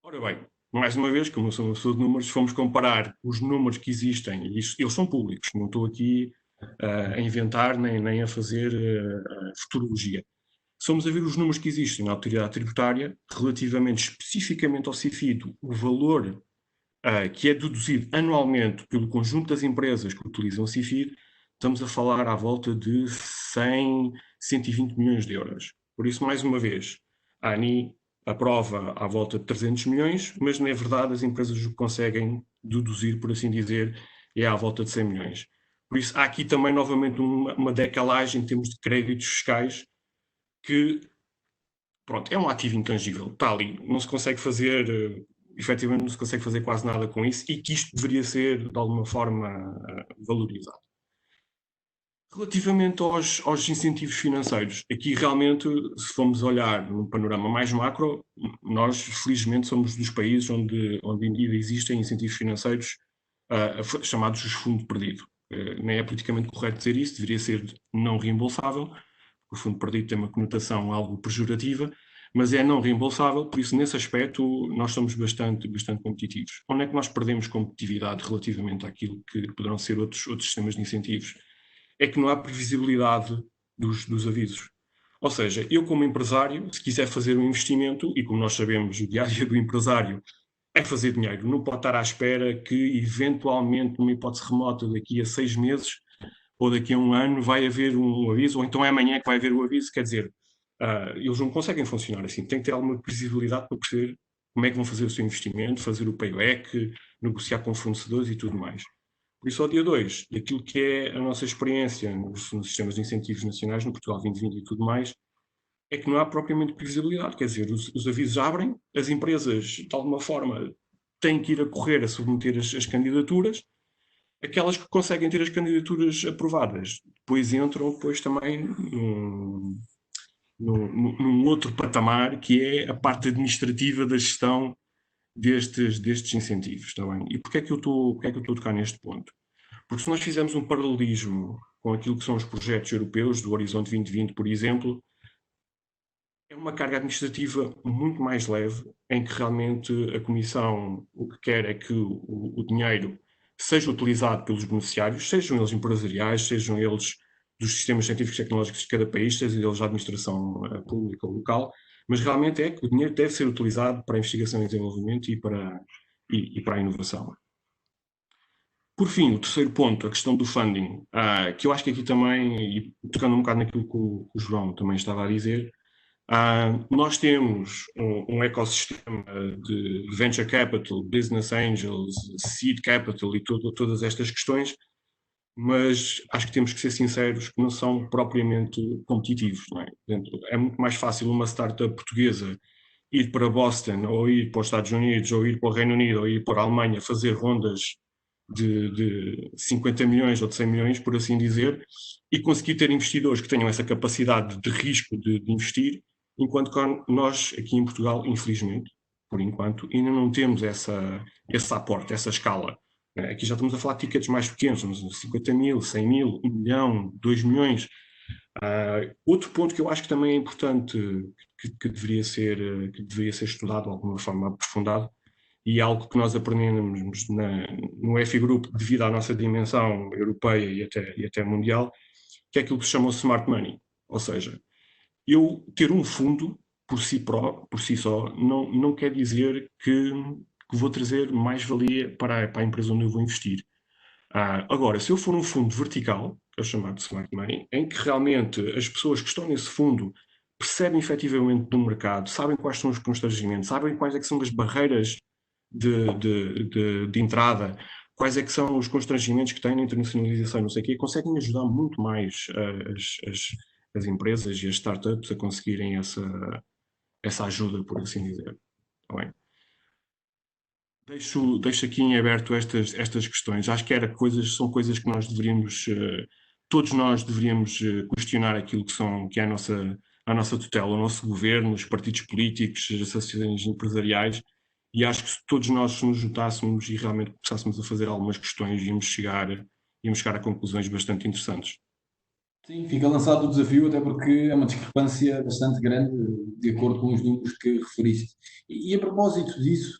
Ora bem, mais uma vez, como eu sou uma pessoa de números, se formos comparar os números que existem, e eles são públicos, não estou aqui a inventar nem a fazer futurologia. Se formos a ver os números que existem na autoridade tributária, relativamente especificamente ao CIFID, o valor que é deduzido anualmente pelo conjunto das empresas que utilizam o CIFID, estamos a falar à volta de 100, 120 milhões de euros. Por isso, mais uma vez, a ANI aprova à volta de 300 milhões, mas na verdade as empresas o que conseguem deduzir, por assim dizer, é à volta de 100 milhões. Por isso, há aqui também novamente uma decalagem em termos de créditos fiscais que, pronto, é um ativo intangível, está ali, não se consegue fazer, efetivamente não se consegue fazer quase nada com isso e que isto deveria ser, de alguma forma, valorizado. Relativamente aos incentivos financeiros, aqui realmente, se formos olhar num panorama mais macro, nós, felizmente, somos dos países onde ainda existem incentivos financeiros chamados os fundo perdido. Nem é politicamente correto dizer isso, deveria ser não reembolsável, o fundo perdido tem uma conotação algo pejorativa, mas é não reembolsável, por isso, nesse aspecto, nós somos bastante competitivos. Onde é que nós perdemos competitividade relativamente àquilo que poderão ser outros sistemas de incentivos? É que não há previsibilidade dos avisos. Ou seja, eu como empresário, se quiser fazer um investimento, e como nós sabemos, o dia a dia do empresário é fazer dinheiro, não pode estar à espera que, eventualmente, numa hipótese remota, daqui a 6 meses, ou daqui a um ano vai haver um aviso, ou então é amanhã que vai haver o aviso, quer dizer, eles não conseguem funcionar assim, tem que ter alguma previsibilidade para perceber como é que vão fazer o seu investimento, fazer o payback, negociar com fornecedores e tudo mais. Por isso, ao dia 2, daquilo que é a nossa experiência nos sistemas de incentivos nacionais, no Portugal 2020 e tudo mais, é que não há propriamente previsibilidade, quer dizer, os avisos abrem, as empresas, de alguma forma, têm que ir a correr a submeter as candidaturas, aquelas que conseguem ter as candidaturas aprovadas, depois entram depois também num outro patamar, que é a parte administrativa da gestão destes incentivos. Está bem? E porquê é que eu estou a tocar neste ponto? Porque se nós fizermos um paralelismo com aquilo que são os projetos europeus, do Horizonte 2020, por exemplo, é uma carga administrativa muito mais leve, em que realmente a Comissão o que quer é que o dinheiro seja utilizado pelos beneficiários, sejam eles empresariais, sejam eles dos sistemas científicos e tecnológicos de cada país, sejam eles da administração pública ou local, mas realmente é que o dinheiro deve ser utilizado para a investigação e desenvolvimento e para a inovação. Por fim, o terceiro ponto, a questão do funding, que eu acho que aqui também, e tocando um bocado naquilo que o João também estava a dizer, nós temos um ecossistema de venture capital, business angels, seed capital e todas estas questões, mas acho que temos que ser sinceros que não são propriamente competitivos. Não é? Portanto, é muito mais fácil uma startup portuguesa ir para Boston, ou ir para os Estados Unidos, ou ir para o Reino Unido, ou ir para a Alemanha fazer rondas de 50 milhões ou de 100 milhões, por assim dizer, e conseguir ter investidores que tenham essa capacidade de risco de investir, enquanto que nós, aqui em Portugal, infelizmente, por enquanto, ainda não temos esse aporte, essa escala. Aqui já estamos a falar de tickets mais pequenos, 50 mil, 100 mil, 1 milhão, 2 milhões. Outro ponto que eu acho que também é importante, que deveria ser estudado de alguma forma aprofundado, e algo que nós aprendemos no EFI Group devido à nossa dimensão europeia e até mundial, que é aquilo que se chama o Smart Money. Ou seja, eu ter um fundo por si só não quer dizer que vou trazer mais-valia para a empresa onde eu vou investir. Agora, se eu for um fundo vertical, que é o chamado Smart Money, em que realmente as pessoas que estão nesse fundo percebem efetivamente do mercado, sabem quais são os constrangimentos, sabem quais é que são as barreiras de entrada, quais é que são os constrangimentos que têm na internacionalização, não sei o quê, conseguem ajudar muito mais as empresas e as startups a conseguirem essa ajuda, por assim dizer. Tá bem? Deixo aqui em aberto estas questões. Acho que são coisas que nós deveríamos, todos nós deveríamos questionar aquilo que é a nossa tutela, o nosso governo, os partidos políticos, as associações empresariais, e acho que se todos nós nos juntássemos e realmente começássemos a fazer algumas questões, íamos chegar a conclusões bastante interessantes. Sim, fica lançado o desafio, até porque é uma discrepância bastante grande, de acordo com os números que referiste. E a propósito disso,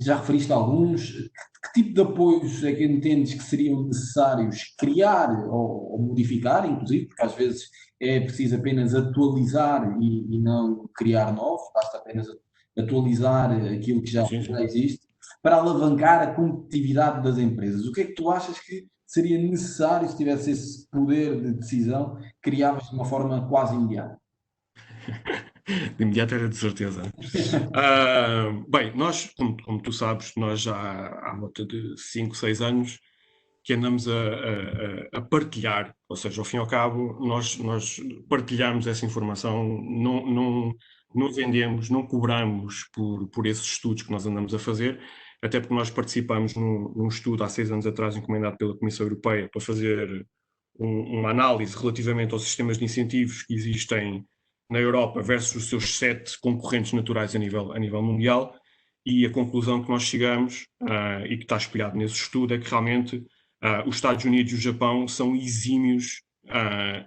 já referiste alguns, que tipo de apoios é que entendes que seriam necessários criar ou modificar, inclusive, porque às vezes é preciso apenas atualizar e não criar novos, basta apenas atualizar aquilo que já Sim, sim. existe, para alavancar a competitividade das empresas. O que é que tu achas que seria necessário, se tivesse esse poder de decisão, criavas de uma forma quase imediata? De imediato era de certeza. Bem, nós, como tu sabes, nós já há volta de 5, 6 anos que andamos a partilhar, ou seja, ao fim e ao cabo, nós partilhamos essa informação, não vendemos, não cobramos por esses estudos que nós andamos a fazer, até porque nós participamos num estudo há 6 anos atrás, encomendado pela Comissão Europeia, para fazer uma análise relativamente aos sistemas de incentivos que existem na Europa versus os seus 7 concorrentes naturais a nível mundial, e a conclusão que nós chegamos, e que está espelhado nesse estudo, é que realmente os Estados Unidos e o Japão são exímios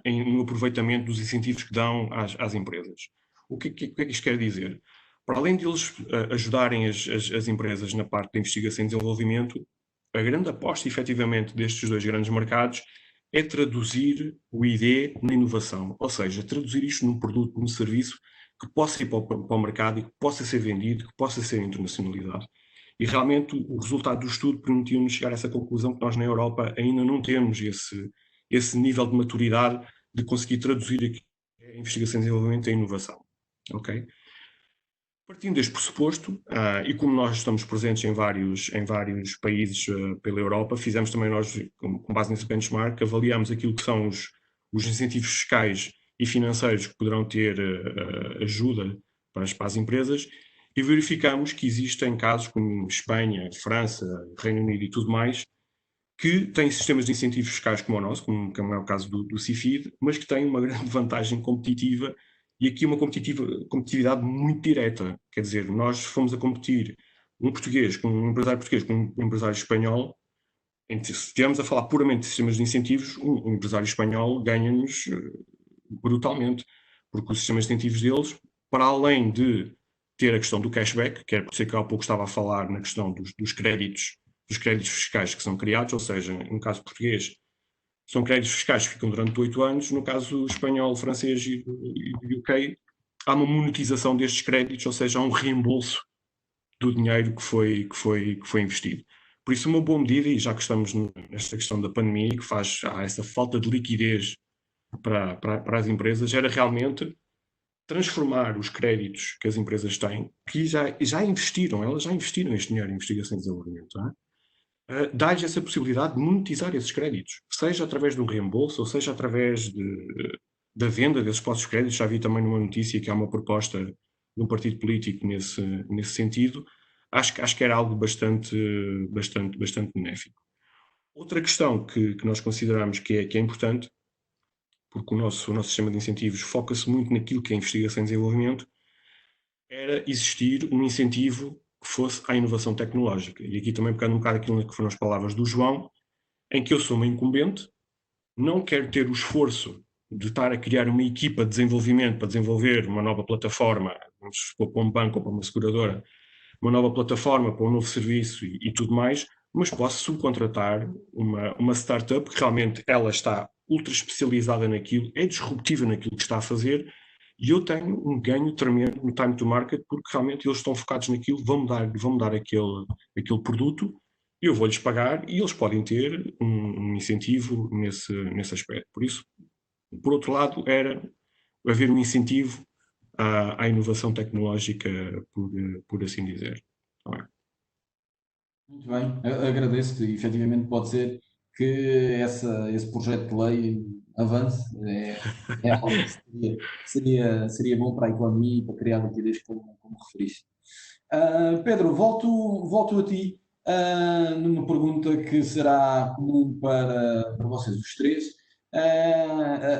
no aproveitamento dos incentivos que dão às empresas. O que é que isto quer dizer? Para além de eles ajudarem as empresas na parte de investigação e desenvolvimento, a grande aposta, efetivamente, destes dois grandes mercados é traduzir o ID na inovação, ou seja, traduzir isto num produto, num serviço que possa ir para o mercado e que possa ser vendido, que possa ser internacionalizado. E realmente o resultado do estudo permitiu-nos chegar a essa conclusão que nós na Europa ainda não temos esse nível de maturidade de conseguir traduzir aqui a investigação e desenvolvimento em inovação. Ok? Partindo deste pressuposto, e como nós estamos presentes em vários países pela Europa, fizemos também nós, com base nesse benchmark, avaliamos aquilo que são os incentivos fiscais e financeiros que poderão ter ajuda para as empresas, e verificamos que existem casos como Espanha, França, Reino Unido e tudo mais, que têm sistemas de incentivos fiscais como o nosso, como é o caso do CIFID, mas que têm uma grande vantagem competitiva, e aqui uma competitividade muito direta. Quer dizer, nós fomos a competir um empresário português com um empresário espanhol, se estivermos a falar puramente de sistemas de incentivos, um empresário espanhol ganha-nos brutalmente, porque os sistemas de incentivos deles, para além de ter a questão do cashback, que é por isso que há pouco estava a falar na questão dos créditos fiscais que são criados, ou seja, no caso português, são créditos fiscais que ficam durante 8 anos, no caso espanhol, francês e UK, há uma monetização destes créditos, ou seja, há um reembolso do dinheiro que foi investido. Por isso, uma boa medida, e já que estamos nesta questão da pandemia, que há essa falta de liquidez para as empresas, era realmente transformar os créditos que as empresas têm, que já investiram, elas já investiram este dinheiro em investigação e desenvolvimento, não é? Dá-lhes essa possibilidade de monetizar esses créditos, seja através de um reembolso, ou seja através da venda desses postos créditos. Já vi também numa notícia que há uma proposta de um partido político nesse sentido, acho que era algo bastante benéfico. Outra questão que nós consideramos que é importante, porque o nosso sistema de incentivos foca-se muito naquilo que é investigação e desenvolvimento, era existir um incentivo que fosse à inovação tecnológica. E aqui também pegando um bocado aquilo que foram as palavras do João, em que eu sou uma incumbente, não quero ter o esforço de estar a criar uma equipa de desenvolvimento para desenvolver uma nova plataforma, vamos supor, para um banco ou para uma seguradora, uma nova plataforma para um novo serviço e tudo mais, mas posso subcontratar uma startup que realmente ela está ultra especializada naquilo, é disruptiva naquilo que está a fazer, e eu tenho um ganho tremendo no time to market, porque realmente eles estão focados naquilo, vão-me dar aquele produto, eu vou-lhes pagar e eles podem ter um incentivo nesse aspecto. Por isso, por outro lado, era haver um incentivo à inovação tecnológica, por assim dizer. Tá bem? Muito bem, agradeço-te. Efetivamente, pode ser que esse projeto de lei avance. É algo que seria bom para a economia e para criar liquidez, como referiste. Pedro, volto a ti, numa pergunta que será comum para vocês os três,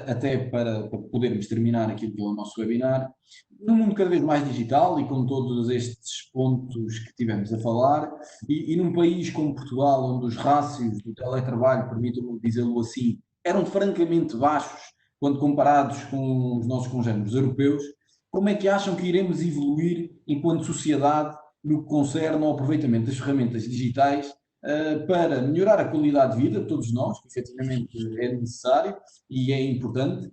até para podermos terminar aquilo que é o nosso webinar. Num mundo cada vez mais digital e com todos estes pontos que tivemos a falar, e num país como Portugal, onde os rácios do teletrabalho, permitam-me dizê-lo assim, eram francamente baixos quando comparados com os nossos congêneres europeus, como é que acham que iremos evoluir enquanto sociedade no que concerne ao aproveitamento das ferramentas digitais para melhorar a qualidade de vida de todos nós, que efetivamente é necessário e é importante,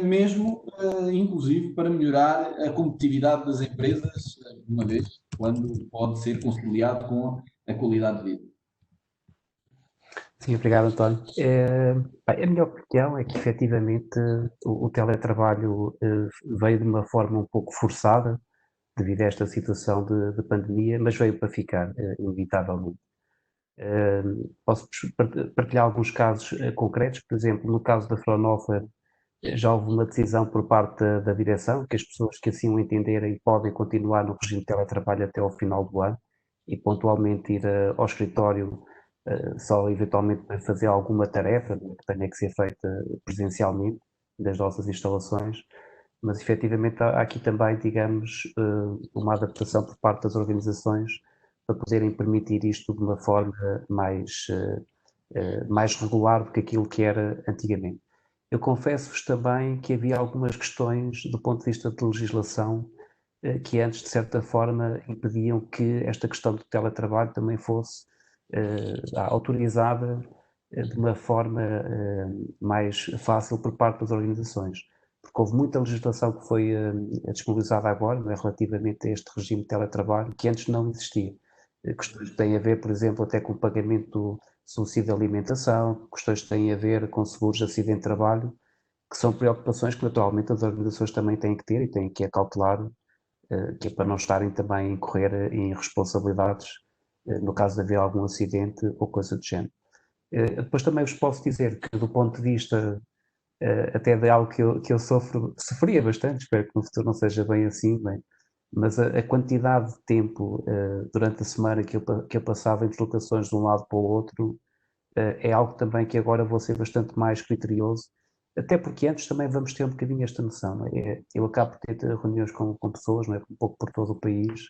mesmo, inclusive, para melhorar a competitividade das empresas, uma vez, quando pode ser conciliado com a qualidade de vida. Sim, obrigado, António. Bem, a minha opinião é que, efetivamente, o teletrabalho veio de uma forma um pouco forçada, devido a esta situação de pandemia, mas veio para ficar, inevitavelmente. Posso partilhar alguns casos concretos, por exemplo, no caso da Fraunhofer, já houve uma decisão por parte da direção que as pessoas que assim o entenderem podem continuar no regime de teletrabalho até ao final do ano e pontualmente ir ao escritório só eventualmente para fazer alguma tarefa que tenha que ser feita presencialmente das nossas instalações, mas efetivamente há aqui também, digamos, uma adaptação por parte das organizações para poderem permitir isto de uma forma mais regular do que aquilo que era antigamente. Eu confesso-vos também que havia algumas questões do ponto de vista de legislação que antes, de certa forma, impediam que esta questão do teletrabalho também fosse autorizada de uma forma mais fácil por parte das organizações. Porque houve muita legislação que foi disponibilizada agora, não é, relativamente a este regime de teletrabalho, que antes não existia. Questões que têm a ver, por exemplo, até com o pagamento do subsídio de alimentação, questões que têm a ver com seguros de acidente de trabalho, que são preocupações que naturalmente as organizações também têm que ter e têm que acautelar, que é para não estarem também a incorrer em responsabilidades no caso de haver algum acidente ou coisa do género. Depois também vos posso dizer que do ponto de vista até de algo que eu sofria bastante, espero que no futuro não seja bem assim, bem, mas a quantidade de tempo durante a semana que eu passava em deslocações de um lado para o outro é algo também que agora vou ser bastante mais criterioso, até porque antes também vamos ter um bocadinho esta noção, não é? Eu acabo por ter reuniões com pessoas, não é? Um pouco por todo o país,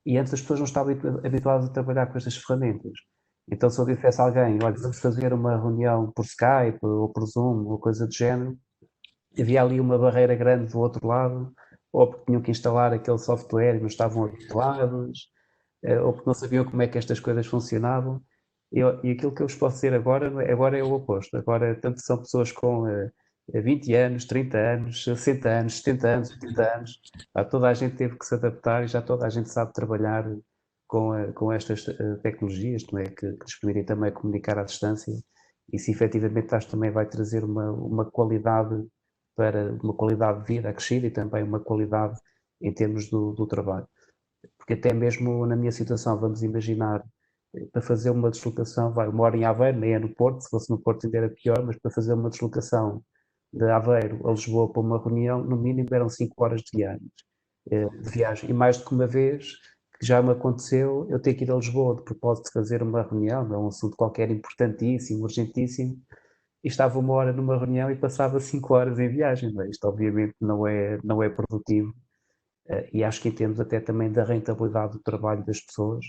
e antes as pessoas não estavam habituadas a trabalhar com estas ferramentas. Então, se eu dissesse a alguém, olha, vamos fazer uma reunião por Skype ou por Zoom ou coisa do género, havia ali uma barreira grande do outro lado, ou porque tinham que instalar aquele software e não estavam habituados, ou porque não sabiam como é que estas coisas funcionavam. E aquilo que eu vos posso dizer agora é o oposto. Agora, tanto são pessoas com 20 anos, 30 anos, 60 anos, 70 anos, 80 anos, toda a gente teve que se adaptar e já toda a gente sabe trabalhar com estas tecnologias, não é? Que nos permitem também comunicar à distância, e se efetivamente acho que também vai trazer uma qualidade uma qualidade de vida acrescida e também uma qualidade em termos do trabalho. Porque até mesmo na minha situação, vamos imaginar, para fazer uma deslocação, eu moro em Aveiro, nem é no Porto, se fosse no Porto ainda era pior, mas para fazer uma deslocação de Aveiro a Lisboa para uma reunião, no mínimo eram 5 horas de viagem. E mais do que uma vez que já me aconteceu eu ter que ir a Lisboa de propósito de fazer uma reunião, é um assunto qualquer importantíssimo, urgentíssimo, e estava 1 hora numa reunião e passava 5 horas em viagem. Não é? Isto obviamente não é produtivo, e acho que em termos até também da rentabilidade do trabalho das pessoas,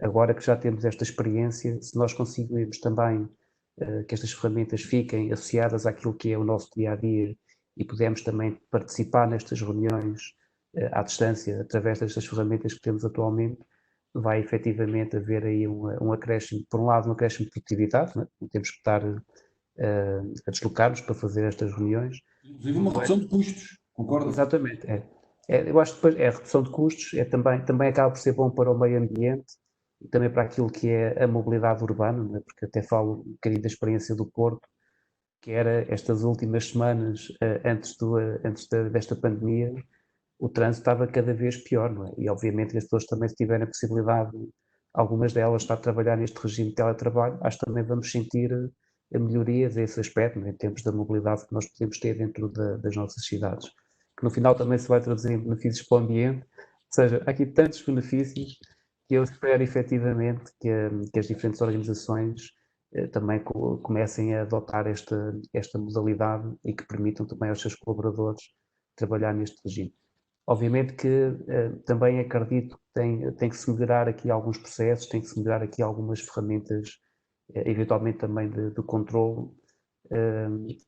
agora que já temos esta experiência, se nós conseguirmos também que estas ferramentas fiquem associadas àquilo que é o nosso dia-a-dia e pudermos também participar nestas reuniões à distância, através destas ferramentas que temos atualmente, vai efetivamente haver aí um acréscimo, por um lado um acréscimo de produtividade, não temos que estar a deslocar-nos para fazer estas reuniões. Inclusive uma redução de custos, concordo? Exatamente, eu acho que depois a redução de custos também acaba por ser bom para o meio ambiente e também para aquilo que é a mobilidade urbana, não é? Porque até falo um bocadinho da experiência do Porto, que era estas últimas semanas, antes desta pandemia, o trânsito estava cada vez pior, não é? E obviamente que as pessoas também, se tiverem a possibilidade, algumas delas, estar a trabalhar neste regime de teletrabalho, acho que também vamos sentir a melhorias a esse aspecto, não é? Em termos da mobilidade que nós podemos ter dentro das nossas cidades, que no final também se vai traduzir em benefícios para o ambiente, ou seja, há aqui tantos benefícios que eu espero efetivamente que as diferentes organizações também comecem a adotar esta modalidade e que permitam também aos seus colaboradores trabalhar neste regime. Obviamente que também acredito que tem que se melhorar aqui alguns processos, tem que se melhorar aqui algumas ferramentas, eventualmente também de controle,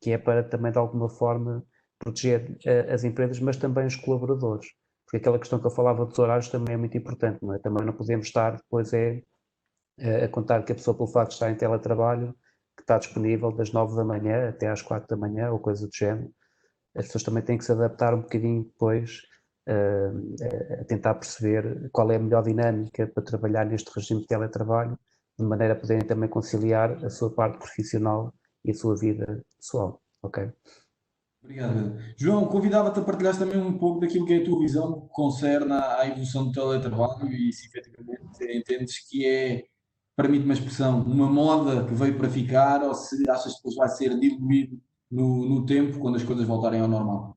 que é para também de alguma forma proteger as empresas, mas também os colaboradores. Porque aquela questão que eu falava dos horários também é muito importante, não é? Também não podemos estar depois a contar que a pessoa, pelo facto de estar em teletrabalho, que está disponível das 9 da manhã até às 4 da manhã ou coisa do género. As pessoas também têm que se adaptar um bocadinho depois a tentar perceber qual é a melhor dinâmica para trabalhar neste regime de teletrabalho, de maneira a poderem também conciliar a sua parte profissional e a sua vida pessoal. Ok? Obrigado, Pedro. João, convidava-te a partilhar também um pouco daquilo que é a tua visão no que concerne à evolução do teletrabalho e se efetivamente entendes que é, permite-me a expressão, uma moda que veio para ficar ou se achas que depois vai ser diluído no tempo quando as coisas voltarem ao normal.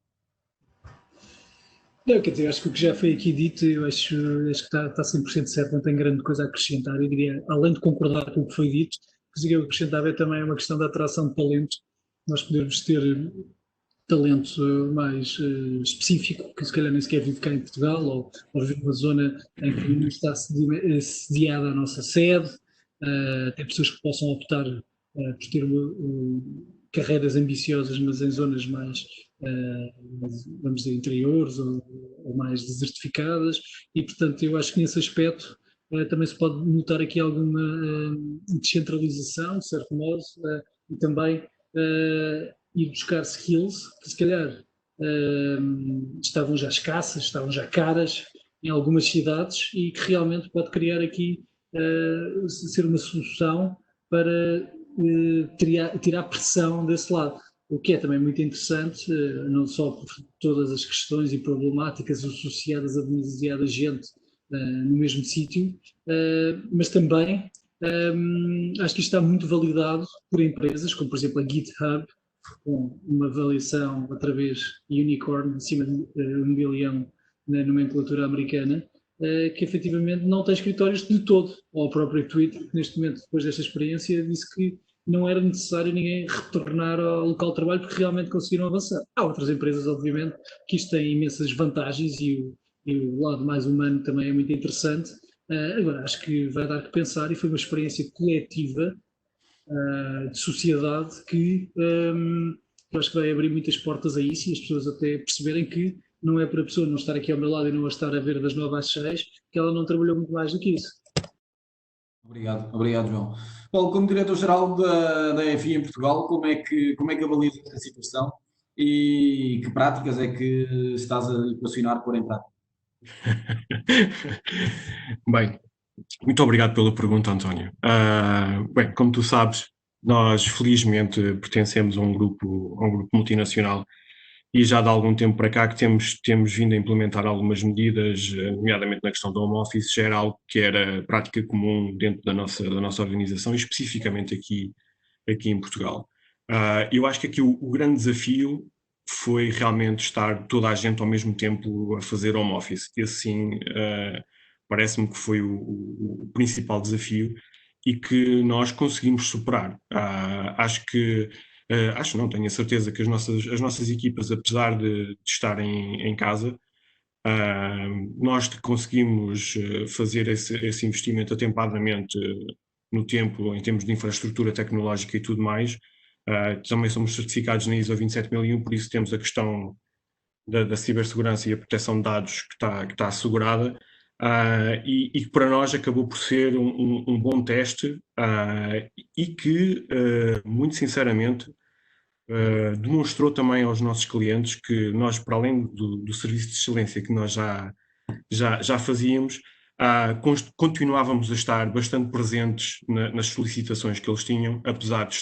Não, quer dizer, acho que o que já foi aqui dito, eu acho que está 100% certo, não tenho grande coisa a acrescentar. Eu diria, além de concordar com o que foi dito, o que eu acrescentava é também uma questão da atração de talentos. Nós podemos ter talento mais específico, que se calhar nem sequer vive cá em Portugal, ou vive numa zona em que não está sediada a nossa sede. Tem pessoas que possam optar por ter carreiras ambiciosas, mas em zonas mais, vamos dizer, interiores ou mais desertificadas, e portanto eu acho que nesse aspecto também se pode notar aqui alguma descentralização, de certo modo, e também ir buscar skills que se calhar estavam já escassas, estavam já caras em algumas cidades e que realmente pode criar aqui ser uma solução para tirar pressão desse lado. O que é também muito interessante, não só por todas as questões e problemáticas associadas a demasiada gente no mesmo sítio, mas também acho que isto está muito validado por empresas, como por exemplo a GitHub, com uma avaliação através de unicorn acima de 1 bilhão na nomenclatura americana, que efetivamente não tem escritórios de todo. Ou o próprio Twitter, que neste momento, depois desta experiência, disse que não era necessário ninguém retornar ao local de trabalho porque realmente conseguiram avançar. Há outras empresas, obviamente, que isto tem imensas vantagens e o lado mais humano também é muito interessante. Agora, acho que vai dar que pensar e foi uma experiência coletiva de sociedade que eu acho que vai abrir muitas portas a isso e as pessoas até perceberem que não é para a pessoa não estar aqui ao meu lado e não a estar a ver das 9 às 6 que ela não trabalhou muito mais do que isso. Obrigado, João. Paulo, como diretor-geral da EFI em Portugal, como é que avalias esta situação e que práticas é que estás a equacionar por em prática? Bem, muito obrigado pela pergunta, António. Bem, como tu sabes, nós felizmente pertencemos a um grupo multinacional e já de algum tempo para cá que temos vindo a implementar algumas medidas, nomeadamente na questão do home office, já era algo que era prática comum dentro da nossa organização e especificamente aqui em Portugal. Eu acho que aqui o grande desafio foi realmente estar toda a gente ao mesmo tempo a fazer home office. E assim, parece-me que foi o principal desafio e que nós conseguimos superar. Acho não, tenho a certeza que as nossas equipas, apesar de estarem em casa, nós conseguimos fazer esse investimento atempadamente no tempo, em termos de infraestrutura tecnológica e tudo mais. Também somos certificados na ISO 27001, por isso temos a questão da cibersegurança e a proteção de dados que está assegurada, e que para nós acabou por ser um bom teste, e que, muito sinceramente, demonstrou também aos nossos clientes que nós, para além do serviço de excelência que nós já fazíamos, continuávamos a estar bastante presentes nas solicitações que eles tinham, apesar de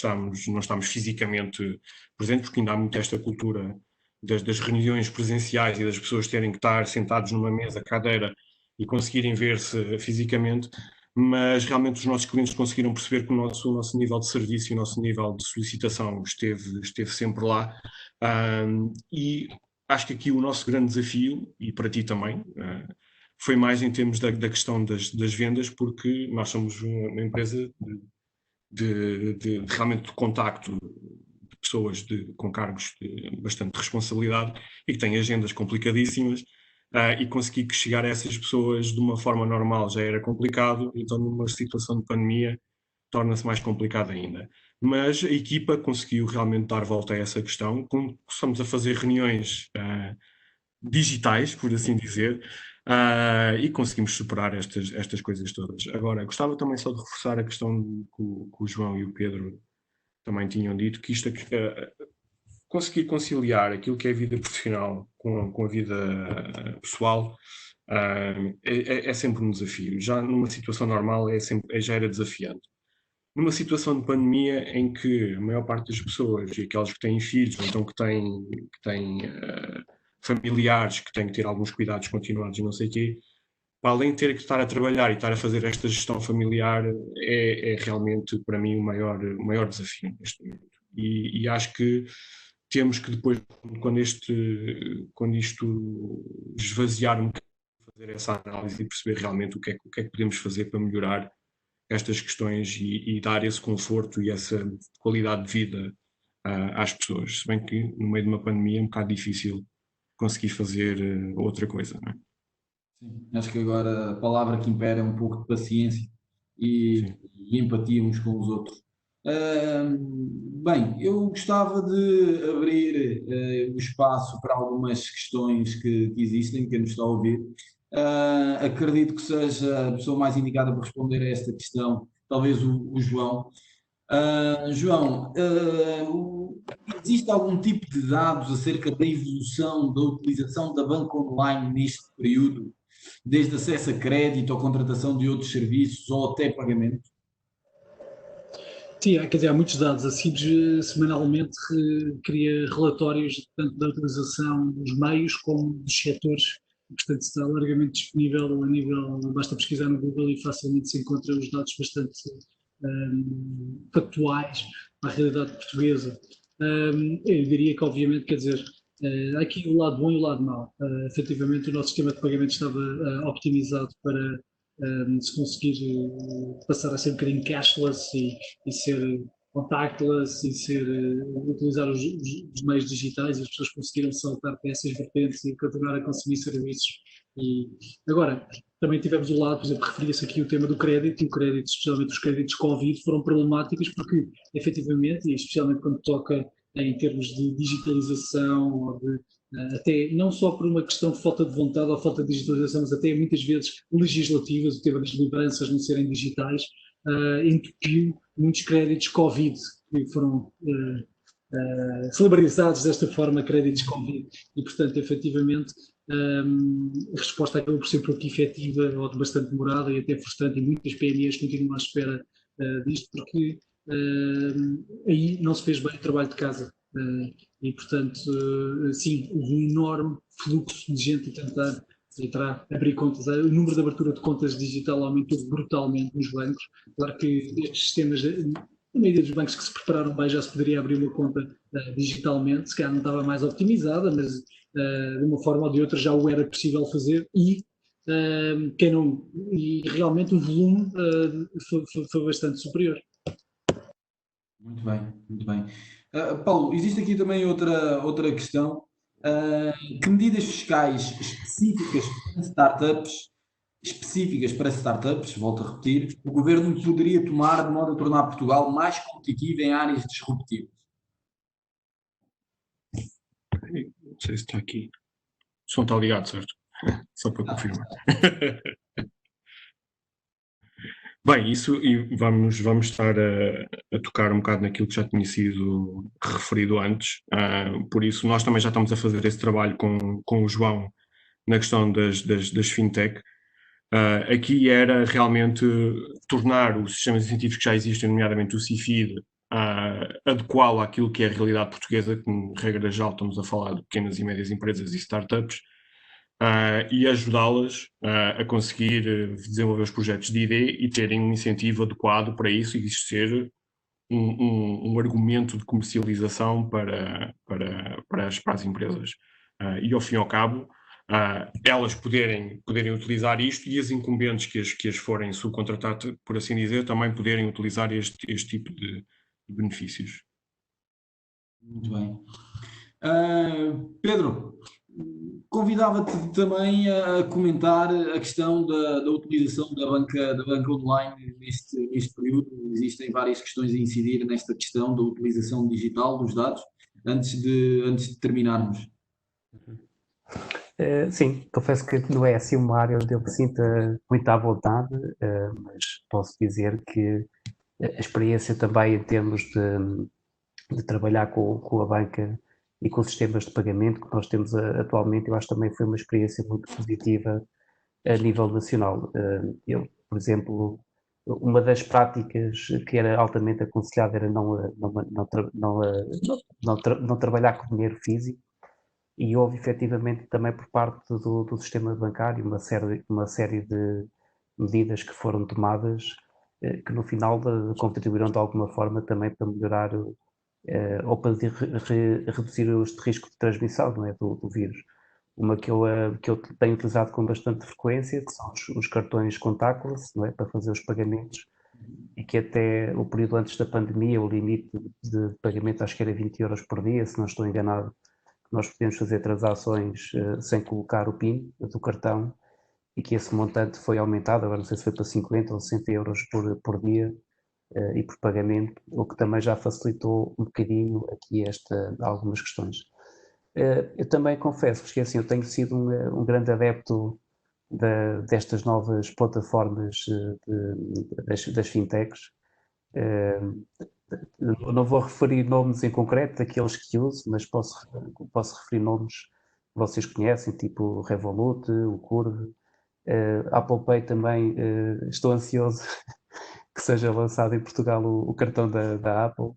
não estarmos fisicamente presentes, porque ainda há muito esta cultura das reuniões presenciais e das pessoas terem que estar sentados numa mesa, cadeira, e conseguirem ver-se fisicamente, mas realmente os nossos clientes conseguiram perceber que o nosso nível de serviço e o nosso nível de solicitação esteve sempre lá, e acho que aqui o nosso grande desafio, e para ti também, foi mais em termos da questão das vendas, porque nós somos uma empresa de realmente de contacto de pessoas com cargos de bastante responsabilidade e que têm agendas complicadíssimas, e conseguir chegar a essas pessoas de uma forma normal já era complicado, então numa situação de pandemia torna-se mais complicado ainda. Mas a equipa conseguiu realmente dar volta a essa questão. Começamos a fazer reuniões digitais, por assim dizer, e conseguimos superar estas coisas todas. Agora, gostava também só de reforçar a questão que o João e o Pedro também tinham dito, que isto conseguir conciliar aquilo que é a vida profissional com a vida pessoal é sempre um desafio. Já numa situação normal já era desafiante. Numa situação de pandemia em que a maior parte das pessoas, e aquelas que têm filhos, ou então que têm familiares que têm que ter alguns cuidados continuados e não sei o quê, para além de ter que estar a trabalhar e estar a fazer esta gestão familiar, é realmente para mim o maior desafio neste momento. E acho que temos que depois, quando isto esvaziar um bocadinho, fazer essa análise e perceber realmente o que é que podemos fazer para melhorar estas questões e dar esse conforto e essa qualidade de vida às pessoas. Se bem que no meio de uma pandemia é um bocado difícil conseguir fazer outra coisa, não é? Sim, acho que agora a palavra que impera é um pouco de paciência e empatia uns com os outros. Bem, eu gostava de abrir o espaço para algumas questões que existem, que nos está a ouvir. Acredito que seja a pessoa mais indicada para responder a esta questão, talvez o João. João, existe algum tipo de dados acerca da evolução da utilização da banca online neste período, desde acesso a crédito ou contratação de outros serviços ou até pagamento? Sim, quer dizer, há muitos dados. A CIBS semanalmente cria relatórios tanto da utilização dos meios como dos setores. Portanto, está largamente disponível a nível, basta pesquisar no Google e facilmente se encontra os dados bastante factuais para a realidade portuguesa. Eu diria que, obviamente, quer dizer, há aqui o lado bom e o lado mau. Efetivamente, o nosso sistema de pagamento estava optimizado para se conseguir passar a ser um bocadinho cashless e ser contactless e utilizar os meios digitais, e as pessoas conseguiram saltar para essas vertentes e continuar a consumir serviços. E agora, também tivemos o lado, por exemplo, referia-se aqui o tema do crédito, e o crédito, especialmente os créditos Covid, foram problemáticos porque, efetivamente, e especialmente quando toca em termos de digitalização ou de até não só por uma questão de falta de vontade ou falta de digitalização, mas até muitas vezes legislativas, o tema das lideranças não serem digitais, entupiu muitos créditos Covid que foram celebrizados desta forma, créditos Covid, e portanto, efetivamente, a resposta acabou por ser pouco efetiva ou de bastante demorada e até frustrante, e muitas PMEs continuam à espera disto, porque aí não se fez bem o trabalho de casa. E, portanto, sim, houve um enorme fluxo de gente a tentar entrar, abrir contas. O número de abertura de contas digital aumentou brutalmente nos bancos. Claro que estes sistemas, a maioria dos bancos que se prepararam bem já se poderia abrir uma conta digitalmente, se calhar não estava mais optimizada, mas de uma forma ou de outra já o era possível fazer, e quem não, e realmente o volume foi bastante superior. Muito bem, muito bem. Paulo, existe aqui também outra questão. Que medidas fiscais específicas para startups, volto a repetir, o governo poderia tomar de modo a tornar Portugal mais competitivo em áreas disruptivas? Não sei se está aqui. O som está ligado, certo? Só para confirmar. Bem, isso e vamos estar a tocar um bocado naquilo que já tinha sido referido antes. Por isso, nós também já estamos a fazer esse trabalho com o João na questão das fintech. Aqui era realmente tornar os sistemas de incentivos que já existem, nomeadamente o CIFID, adequá-lo àquilo que é a realidade portuguesa, que, regra geral, estamos a falar de pequenas e médias empresas e startups, e ajudá-las a conseguir desenvolver os projetos de ID e terem um incentivo adequado para isso e ser um argumento de comercialização para as empresas. E ao fim e ao cabo, elas poderem utilizar isto e as incumbentes que as forem subcontratar, por assim dizer, também poderem utilizar este tipo de benefícios. Muito bem. Pedro, convidava-te também a comentar a questão da utilização da banca online neste período. Existem várias questões a incidir nesta questão da utilização digital dos dados, antes de terminarmos. Sim, confesso que não é assim uma área onde eu me sinta muito à vontade, mas posso dizer que a experiência também em termos de trabalhar com a banca e com os sistemas de pagamento que nós temos atualmente, eu acho que também foi uma experiência muito positiva a nível nacional. Eu, por exemplo, uma das práticas que era altamente aconselhada era não trabalhar com dinheiro físico, e houve efetivamente também por parte do sistema bancário uma série de medidas que foram tomadas que no final contribuíram de alguma forma também para melhorar ou para reduzir este risco de transmissão, não é, do vírus. Uma que eu tenho utilizado com bastante frequência, que são os cartões contactless, não é, para fazer os pagamentos, e que até o período antes da pandemia, o limite de pagamento acho que era 20 euros por dia, se não estou enganado, que nós podemos fazer transações sem colocar o PIN do cartão, e que esse montante foi aumentado, agora não sei se foi para 50 ou 60 euros por dia e por pagamento, o que também já facilitou um bocadinho aqui algumas questões. Eu também confesso que assim, eu tenho sido um grande adepto destas novas plataformas das fintechs. Não vou referir nomes em concreto daqueles que uso, mas posso referir nomes que vocês conhecem, tipo o Revolut, o Curve, Apple Pay também. Estou ansioso que seja lançado em Portugal o cartão da Apple.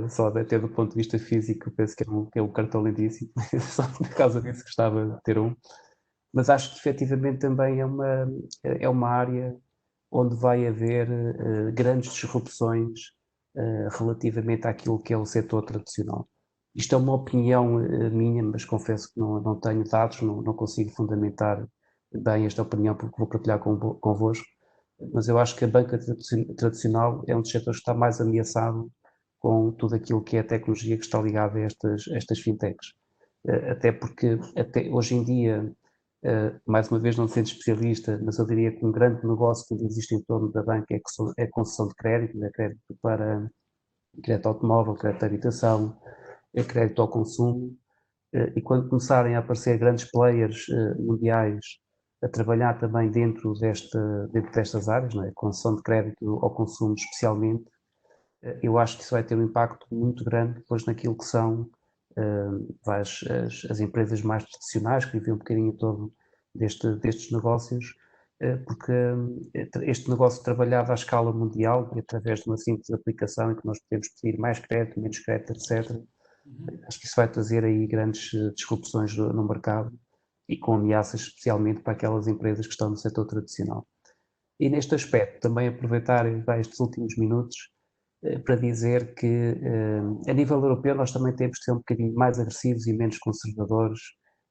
Só até do ponto de vista físico, penso que é um cartão lindíssimo. Só por causa disso gostava de ter um. Mas acho que efetivamente também é uma área onde vai haver grandes disrupções relativamente àquilo que é o setor tradicional. Isto é uma opinião minha, mas confesso que não tenho dados, não consigo fundamentar bem esta opinião porque vou partilhar convosco, mas eu acho que a banca tradicional é um dos setores que está mais ameaçado com tudo aquilo que é a tecnologia que está ligada a estas fintechs. Até porque até hoje em dia, mais uma vez não sendo especialista, mas eu diria que um grande negócio que existe em torno da banca é a concessão de crédito, né? Crédito para crédito automóvel, crédito de habitação, crédito ao consumo, e quando começarem a aparecer grandes players mundiais a trabalhar também dentro destas áreas, não é? Concessão de crédito ao consumo especialmente, eu acho que isso vai ter um impacto muito grande depois naquilo que são as empresas mais tradicionais que vivem um bocadinho em torno destes negócios, porque este negócio trabalhado à escala mundial, através de uma simples aplicação em que nós podemos pedir mais crédito, menos crédito, etc., acho que isso vai trazer aí grandes disrupções no mercado e com ameaças especialmente para aquelas empresas que estão no setor tradicional. E neste aspecto, também aproveitar estes últimos minutos para dizer que a nível europeu nós também temos de ser um bocadinho mais agressivos e menos conservadores,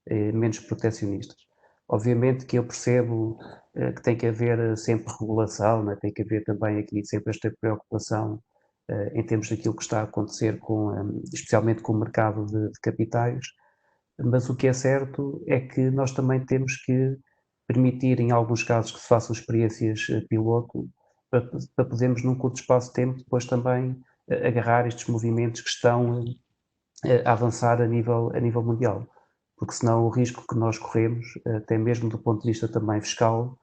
menos protecionistas. Obviamente que eu percebo que tem que haver sempre regulação, né? Tem que haver também aqui sempre esta preocupação em termos daquilo que está a acontecer especialmente com o mercado de capitais, mas o que é certo é que nós também temos que permitir, em alguns casos, que se façam experiências piloto, para podermos, num curto espaço de tempo, depois também agarrar estes movimentos que estão a avançar a nível mundial. Porque senão o risco que nós corremos, até mesmo do ponto de vista também fiscal,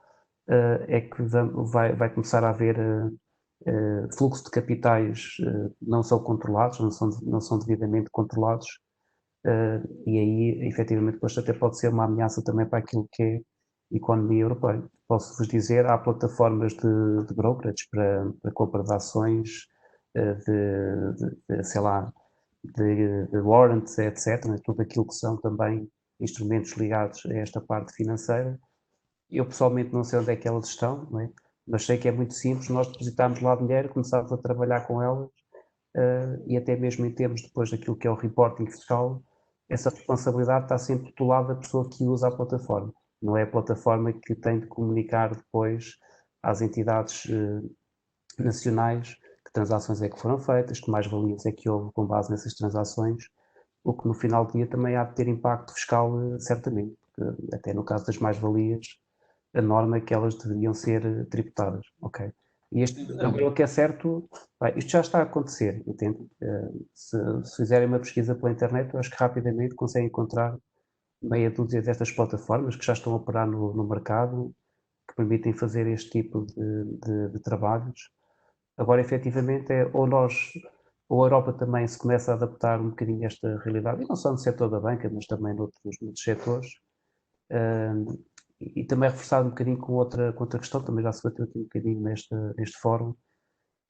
é que vai começar a haver fluxo de capitais não são controlados, não são devidamente controlados, e aí, efetivamente, depois até pode ser uma ameaça também para aquilo que é a economia europeia. Posso-vos dizer, há plataformas de brokerage para compra de ações, sei lá, de warrants, etc., né, tudo aquilo que são também instrumentos ligados a esta parte financeira. Eu pessoalmente não sei onde é que elas estão, não é? Mas sei que é muito simples, nós depositarmos lá dinheiro, começarmos a trabalhar com elas, e até mesmo em termos depois daquilo que é o reporting fiscal, essa responsabilidade está sempre do lado da pessoa que usa a plataforma. Não é a plataforma que tem de comunicar depois às entidades nacionais que transações é que foram feitas, que mais-valias é que houve com base nessas transações, o que no final do dia também há de ter impacto fiscal, certamente, porque até no caso das mais-valias, a norma é que elas deveriam ser tributadas, ok? E agora o que é certo, isto já está a acontecer, entende? Se fizerem uma pesquisa pela internet, eu acho que rapidamente conseguem encontrar meia dúzia destas plataformas que já estão a operar no mercado, que permitem fazer este tipo de trabalhos. Agora, efetivamente, ou a Europa também se começa a adaptar um bocadinho a esta realidade, e não só no setor da banca, mas também noutros setores, e também reforçado um bocadinho com outra questão, também já se bateu aqui um bocadinho neste fórum,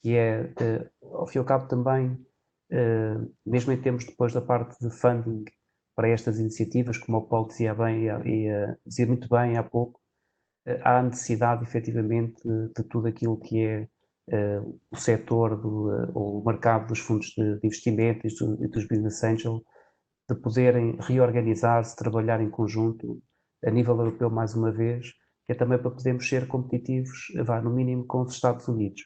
que é, ao fim e ao cabo também, mesmo em termos depois da parte de funding para estas iniciativas, como o Paulo dizia bem dizia muito bem há pouco, há a necessidade efetivamente de tudo aquilo que é o setor, o mercado dos fundos de investimento e dos business angel, de poderem reorganizar-se, trabalhar em conjunto, a nível europeu mais uma vez, que é também para podermos ser competitivos, no mínimo com os Estados Unidos.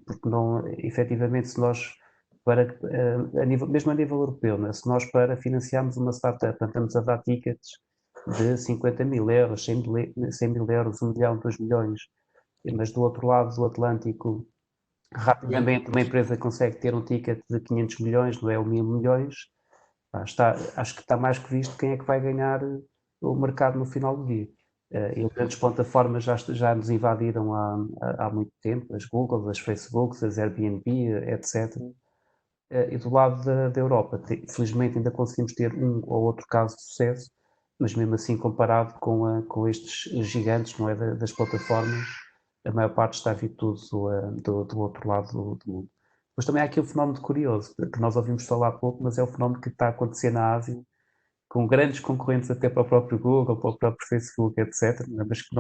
Porque não, efetivamente, se nós, mesmo a nível europeu, né, se nós para financiarmos uma startup estamos a dar tickets de 50 mil euros, 100 mil euros, 1 milhão, 2 milhões, mas do outro lado do Atlântico, rapidamente uma empresa consegue ter um ticket de 500 milhões, não é, ou 1000 milhões, acho que está mais que visto quem é que vai ganhar o mercado no final do dia. E grandes plataformas já nos invadiram há muito tempo, as Google, as Facebook, as Airbnb, etc. E do lado da Europa, felizmente ainda conseguimos ter um ou outro caso de sucesso, mas mesmo assim comparado com estes gigantes, não é, das plataformas, a maior parte está a vir tudo do outro lado do mundo. Mas também há aqui um fenómeno curioso, que nós ouvimos falar há pouco, mas é o fenómeno que está a acontecer na Ásia, com grandes concorrentes até para o próprio Google, para o próprio Facebook, etc., mas que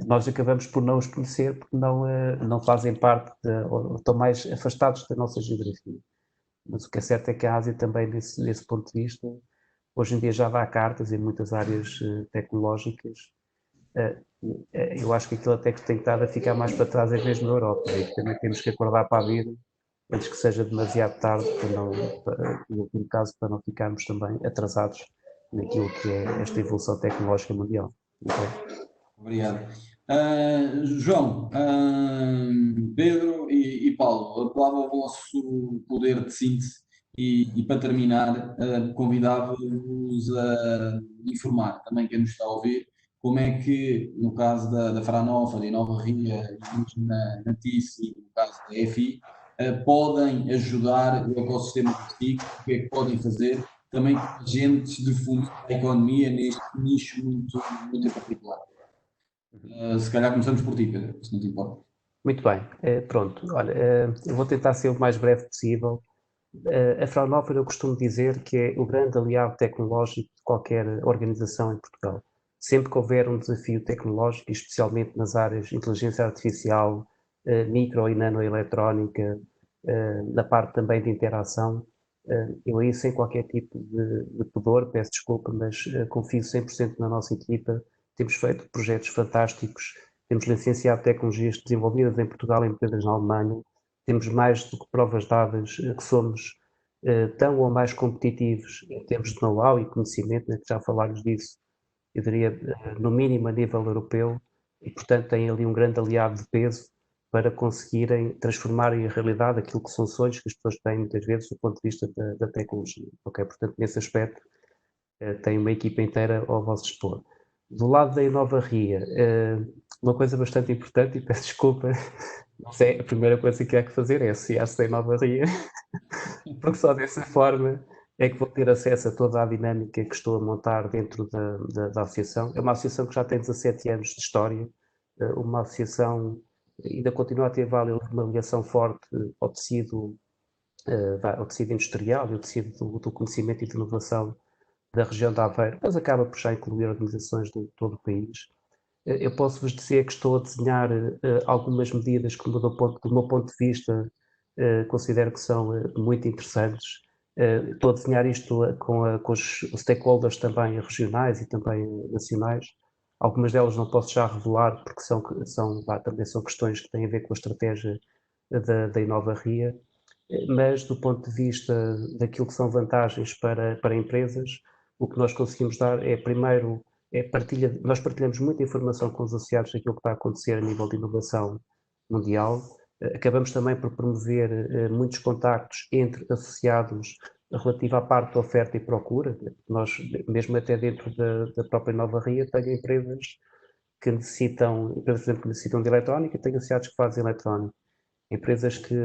nós acabamos por não os conhecer porque não fazem parte, ou estão mais afastados da nossa geografia. Mas o que é certo é que a Ásia também, nesse ponto de vista, hoje em dia já dá cartas em muitas áreas tecnológicas. Eu acho que aquilo até que tem estado a ficar mais para trás é mesmo na Europa, e que também temos que acordar para a vida antes que seja demasiado tarde, no último caso, para não ficarmos também atrasados naquilo que é esta evolução tecnológica mundial. Okay? Obrigado. João, Pedro e Paulo, apelava ao vosso poder de síntese e para terminar, convidava-vos a informar também quem nos está a ouvir como é que, no caso da Franofa, da Nova Ria e na TIC, no caso da EFI, podem ajudar o ecossistema do TIC, o que é que podem fazer também como agentes de fundo da economia neste nicho muito, muito em particular. Se calhar começamos por ti, Pedro, se não te importa. Muito bem, pronto. Olha, eu vou tentar ser o mais breve possível. A Fraunhofer, eu costumo dizer que é o grande aliado tecnológico de qualquer organização em Portugal. Sempre que houver um desafio tecnológico, especialmente nas áreas de inteligência artificial, micro e nanoeletrónica, na parte também de interação, Eu aí, sem qualquer tipo de pudor, peço desculpa, mas confio 100% na nossa equipa. Temos feito projetos fantásticos, temos licenciado tecnologias desenvolvidas em Portugal e empresas na Alemanha, temos mais do que provas dadas que somos tão ou mais competitivos em termos de know-how e conhecimento, né, que já falámos disso, eu diria, no mínimo a nível europeu, e portanto têm ali um grande aliado de peso para conseguirem transformar em realidade aquilo que são sonhos que as pessoas têm muitas vezes do ponto de vista da tecnologia. Ok? Portanto, nesse aspecto, tem uma equipa inteira ao vosso dispor. Do lado da Inova Ria, uma coisa bastante importante, e peço desculpa, mas a primeira coisa que há que fazer é associar-se da Inova Ria, porque só dessa forma é que vou ter acesso a toda a dinâmica que estou a montar dentro da associação. É uma associação que já tem 17 anos de história, uma associação ainda continua a ter uma ligação forte ao tecido industrial e ao tecido do conhecimento e de inovação da região de Aveiro, mas acaba por já incluir organizações de todo o país. Eu posso vos dizer que estou a desenhar algumas medidas que, do meu ponto de vista, considero que são muito interessantes. Estou a desenhar isto com os stakeholders também regionais e também nacionais. Algumas delas não posso já revelar porque também são questões que têm a ver com a estratégia da Inova Ria, mas do ponto de vista daquilo que são vantagens para empresas, o que nós conseguimos dar é, primeiro, nós partilhamos muita informação com os associados daquilo que está a acontecer a nível de inovação mundial. Acabamos também por promover muitos contactos entre associados relativo à parte da oferta e procura. Nós, mesmo até dentro da própria Nova Ria, tenho empresas que necessitam, por exemplo, que necessitam de eletrónica, tenho associados que fazem eletrónica. Empresas que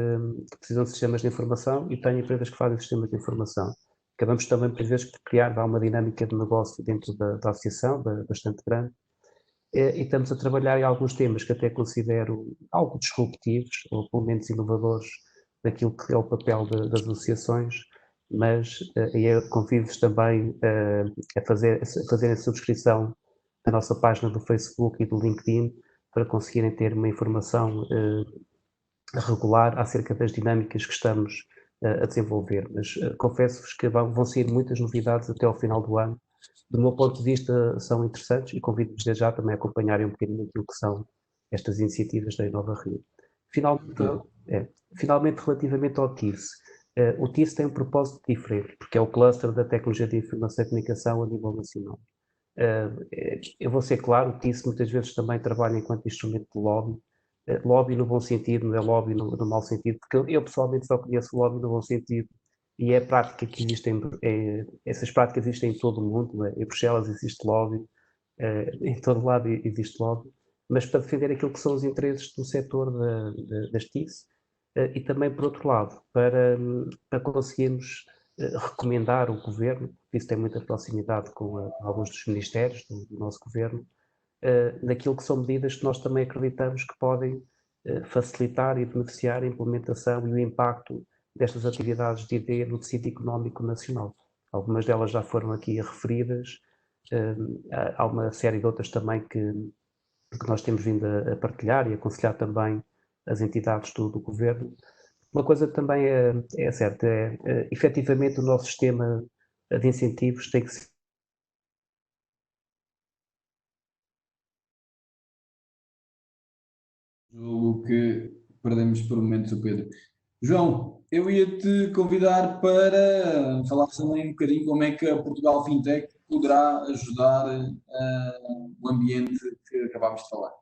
precisam de sistemas de informação e tenho empresas que fazem sistemas de informação. Acabamos também, por vezes, por criar uma dinâmica de negócio dentro da associação, bastante grande. E estamos a trabalhar em alguns temas que até considero algo disruptivos, ou pelo menos inovadores, daquilo que é o papel das associações, mas eu convido-vos também a fazerem a subscrição da nossa página do Facebook e do LinkedIn para conseguirem ter uma informação regular acerca das dinâmicas que estamos a desenvolver. Mas confesso-vos que vão sair muitas novidades até ao final do ano. Do meu ponto de vista, são interessantes e convido-vos desde já também a acompanharem um bocadinho aquilo que são estas iniciativas da Inova Rio. Finalmente, relativamente ao TIS, o TIS tem um propósito diferente, porque é o cluster da tecnologia de informação e comunicação a nível nacional. Eu vou ser claro, o TIS muitas vezes também trabalha enquanto instrumento de lobby, lobby no bom sentido, não é lobby no mau sentido, porque eu pessoalmente só conheço lobby no bom sentido, e é prática que existem, essas práticas existem em todo o mundo, em Bruxelas existe lobby, em todo lado existe lobby, mas para defender aquilo que são os interesses do setor das TIC, e também, por outro lado, para conseguirmos recomendar o governo, isso tem muita proximidade com alguns dos ministérios do nosso governo, naquilo que são medidas que nós também acreditamos que podem facilitar e beneficiar a implementação e o impacto destas atividades de ID no tecido económico nacional. Algumas delas já foram aqui referidas, há uma série de outras também que nós temos vindo a partilhar e aconselhar também as entidades do governo. Uma coisa também é certa, efetivamente o nosso sistema de incentivos tem que ser o que perdemos por momentos o Pedro. João, eu ia-te convidar para falar também um bocadinho como é que a Portugal Fintech poderá ajudar o ambiente que acabámos de falar.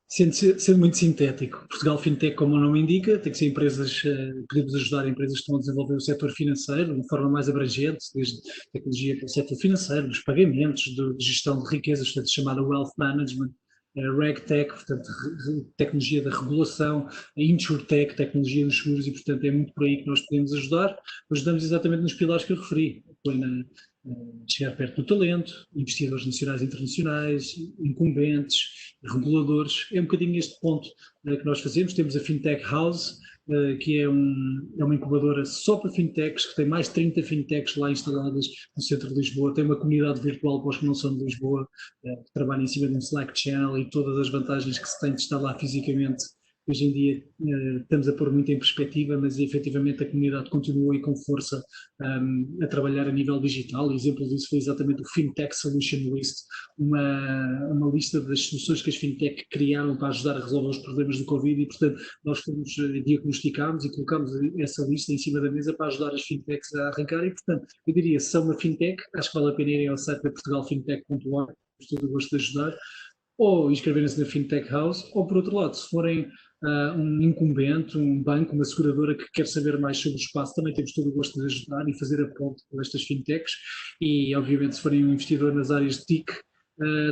Sendo muito sintético, Portugal Fintech, como o nome indica, tem que ser empresas, podemos ajudar empresas que estão a desenvolver o setor financeiro de forma mais abrangente, desde tecnologia para o setor financeiro, dos pagamentos, de gestão de riquezas, portanto, chamada Wealth Management, RegTech, portanto, tecnologia da regulação, a InsurTech, tecnologia dos seguros, e, portanto, é muito por aí que nós podemos ajudar. Ajudamos exatamente nos pilares que eu referi, chegar perto do talento, investidores nacionais e internacionais, incumbentes, reguladores. É um bocadinho este ponto que nós fazemos. Temos a Fintech House, que é uma incubadora só para fintechs, que tem mais de 30 fintechs lá instaladas no centro de Lisboa. Tem uma comunidade virtual para os que não são de Lisboa, que trabalha em cima de um Slack channel e todas as vantagens que se tem de estar lá fisicamente hoje em dia estamos a pôr muito em perspectiva, mas efetivamente a comunidade continua aí com força a trabalhar a nível digital. O exemplo disso foi exatamente o Fintech Solution List, uma lista das soluções que as fintech criaram para ajudar a resolver os problemas do Covid, e portanto nós fomos diagnosticados e colocámos essa lista em cima da mesa para ajudar as fintechs a arrancar. E portanto eu diria, se são uma fintech, acho que vale a pena irem ao site da portugalfintech.org, temos todo o gosto de ajudar, ou inscreverem-se na Fintech House, ou por outro lado, se forem um incumbente, um banco, uma seguradora que quer saber mais sobre o espaço, também temos todo o gosto de ajudar e fazer a ponte com estas fintechs. E obviamente se forem um investidor nas áreas de TIC,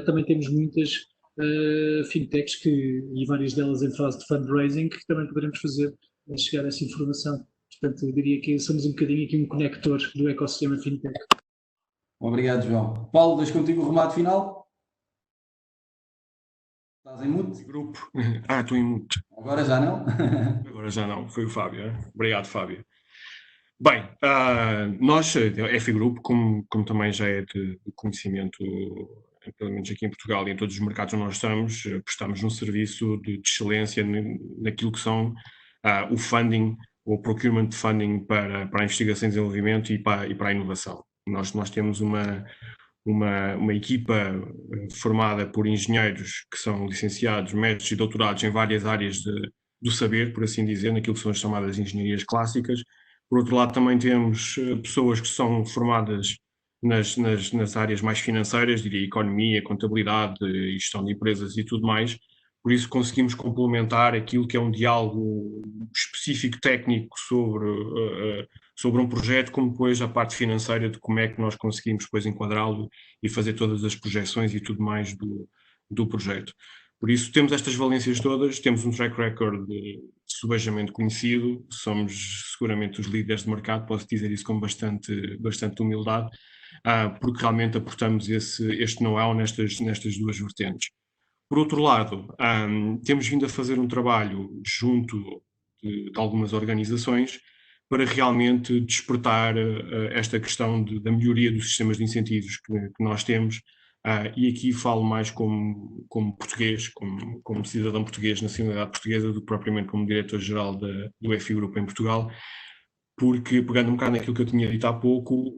também temos muitas fintechs e várias delas em fase de fundraising que também poderemos fazer chegar essa informação. Portanto, eu diria que somos um bocadinho aqui um conector do ecossistema fintech. Obrigado, João. Paulo, deixo contigo o remate final. Estás em mute? Grupo. Estou em mute. Agora já não? Agora já não, foi o Fábio. Obrigado, Fábio. Bem, nós, a F Group, como também já é de conhecimento, pelo menos aqui em Portugal e em todos os mercados onde nós estamos, prestamos um serviço de excelência naquilo que são o funding, o procurement de funding para a investigação e desenvolvimento e para a inovação. Nós temos uma equipa formada por engenheiros que são licenciados, mestres e doutorados em várias áreas do saber, por assim dizer, naquilo que são as chamadas engenharias clássicas. Por outro lado, também temos pessoas que são formadas nas áreas mais financeiras, diria economia, contabilidade, gestão de empresas e tudo mais. Por isso conseguimos complementar aquilo que é um diálogo específico técnico sobre um projeto, como depois a parte financeira de como é que nós conseguimos depois enquadrá-lo e fazer todas as projeções e tudo mais do projeto. Por isso temos estas valências todas, temos um track record subejamente conhecido, somos seguramente os líderes de mercado, posso dizer isso com bastante humildade, porque realmente aportamos este know-how nestas duas vertentes. Por outro lado, temos vindo a fazer um trabalho junto de algumas organizações para realmente despertar esta questão da melhoria dos sistemas de incentivos que nós temos, e aqui falo mais como português, como cidadão português, nacionalidade portuguesa, do que propriamente como diretor-geral do F Group em Portugal, porque, pegando um bocado naquilo que eu tinha dito há pouco,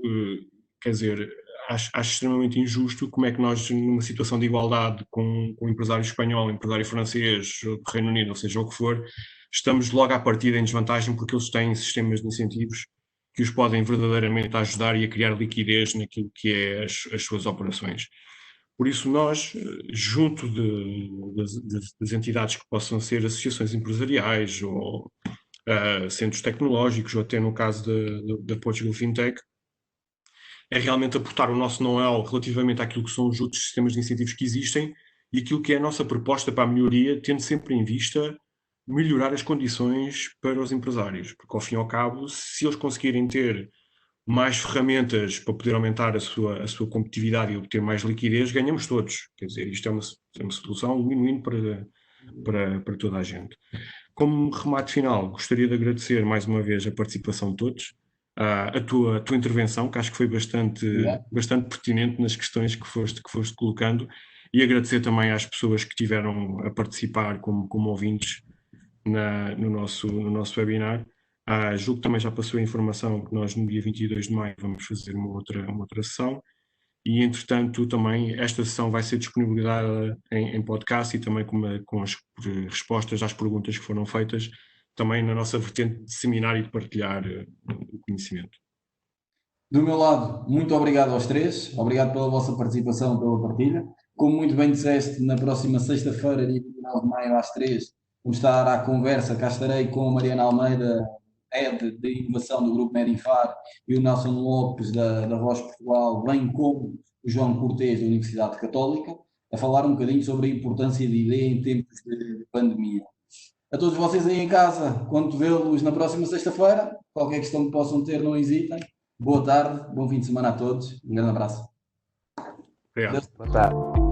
quer dizer, acho extremamente injusto como é que nós, numa situação de igualdade com um empresário espanhol, um empresário francês, ou do Reino Unido, ou seja, o que for, estamos logo à partida em desvantagem porque eles têm sistemas de incentivos que os podem verdadeiramente ajudar e a criar liquidez naquilo que é as suas operações. Por isso nós, junto das entidades que possam ser associações empresariais ou centros tecnológicos, ou até no caso da Portugal Fintech, é realmente aportar o nosso know-how relativamente àquilo que são os outros sistemas de incentivos que existem e aquilo que é a nossa proposta para a melhoria, tendo sempre em vista melhorar as condições para os empresários, porque ao fim e ao cabo, se eles conseguirem ter mais ferramentas para poder aumentar a sua competitividade e obter mais liquidez, ganhamos todos. Quer dizer, isto é uma solução win-win para toda a gente. Como remate final, gostaria de agradecer mais uma vez a participação de todos, a tua intervenção, que acho que foi bastante pertinente nas questões que foste colocando, e agradecer também às pessoas que tiveram a participar como ouvintes no nosso webinar. Julgo que também já passou a informação que nós no dia 22 de maio vamos fazer uma outra sessão, e entretanto também esta sessão vai ser disponibilizada em podcast e também com as respostas às perguntas que foram feitas, também na nossa vertente de seminário e de partilhar o conhecimento. Do meu lado, muito obrigado aos três, obrigado pela vossa participação, pela partilha. Como muito bem disseste, na próxima sexta-feira, dia 29 de maio, às 3, vamos estar à conversa, cá estarei com a Mariana Almeida, Head de Inovação do Grupo Medinfar, e o Nelson Lopes, da Voz Portugal, bem como o João Cortês, da Universidade Católica, a falar um bocadinho sobre a importância de ideia em tempos de pandemia. A todos vocês aí em casa, quando vê-los na próxima sexta-feira, qualquer questão que possam ter, não hesitem. Boa tarde, bom fim de semana a todos. Um grande abraço. Obrigado. Boa tarde.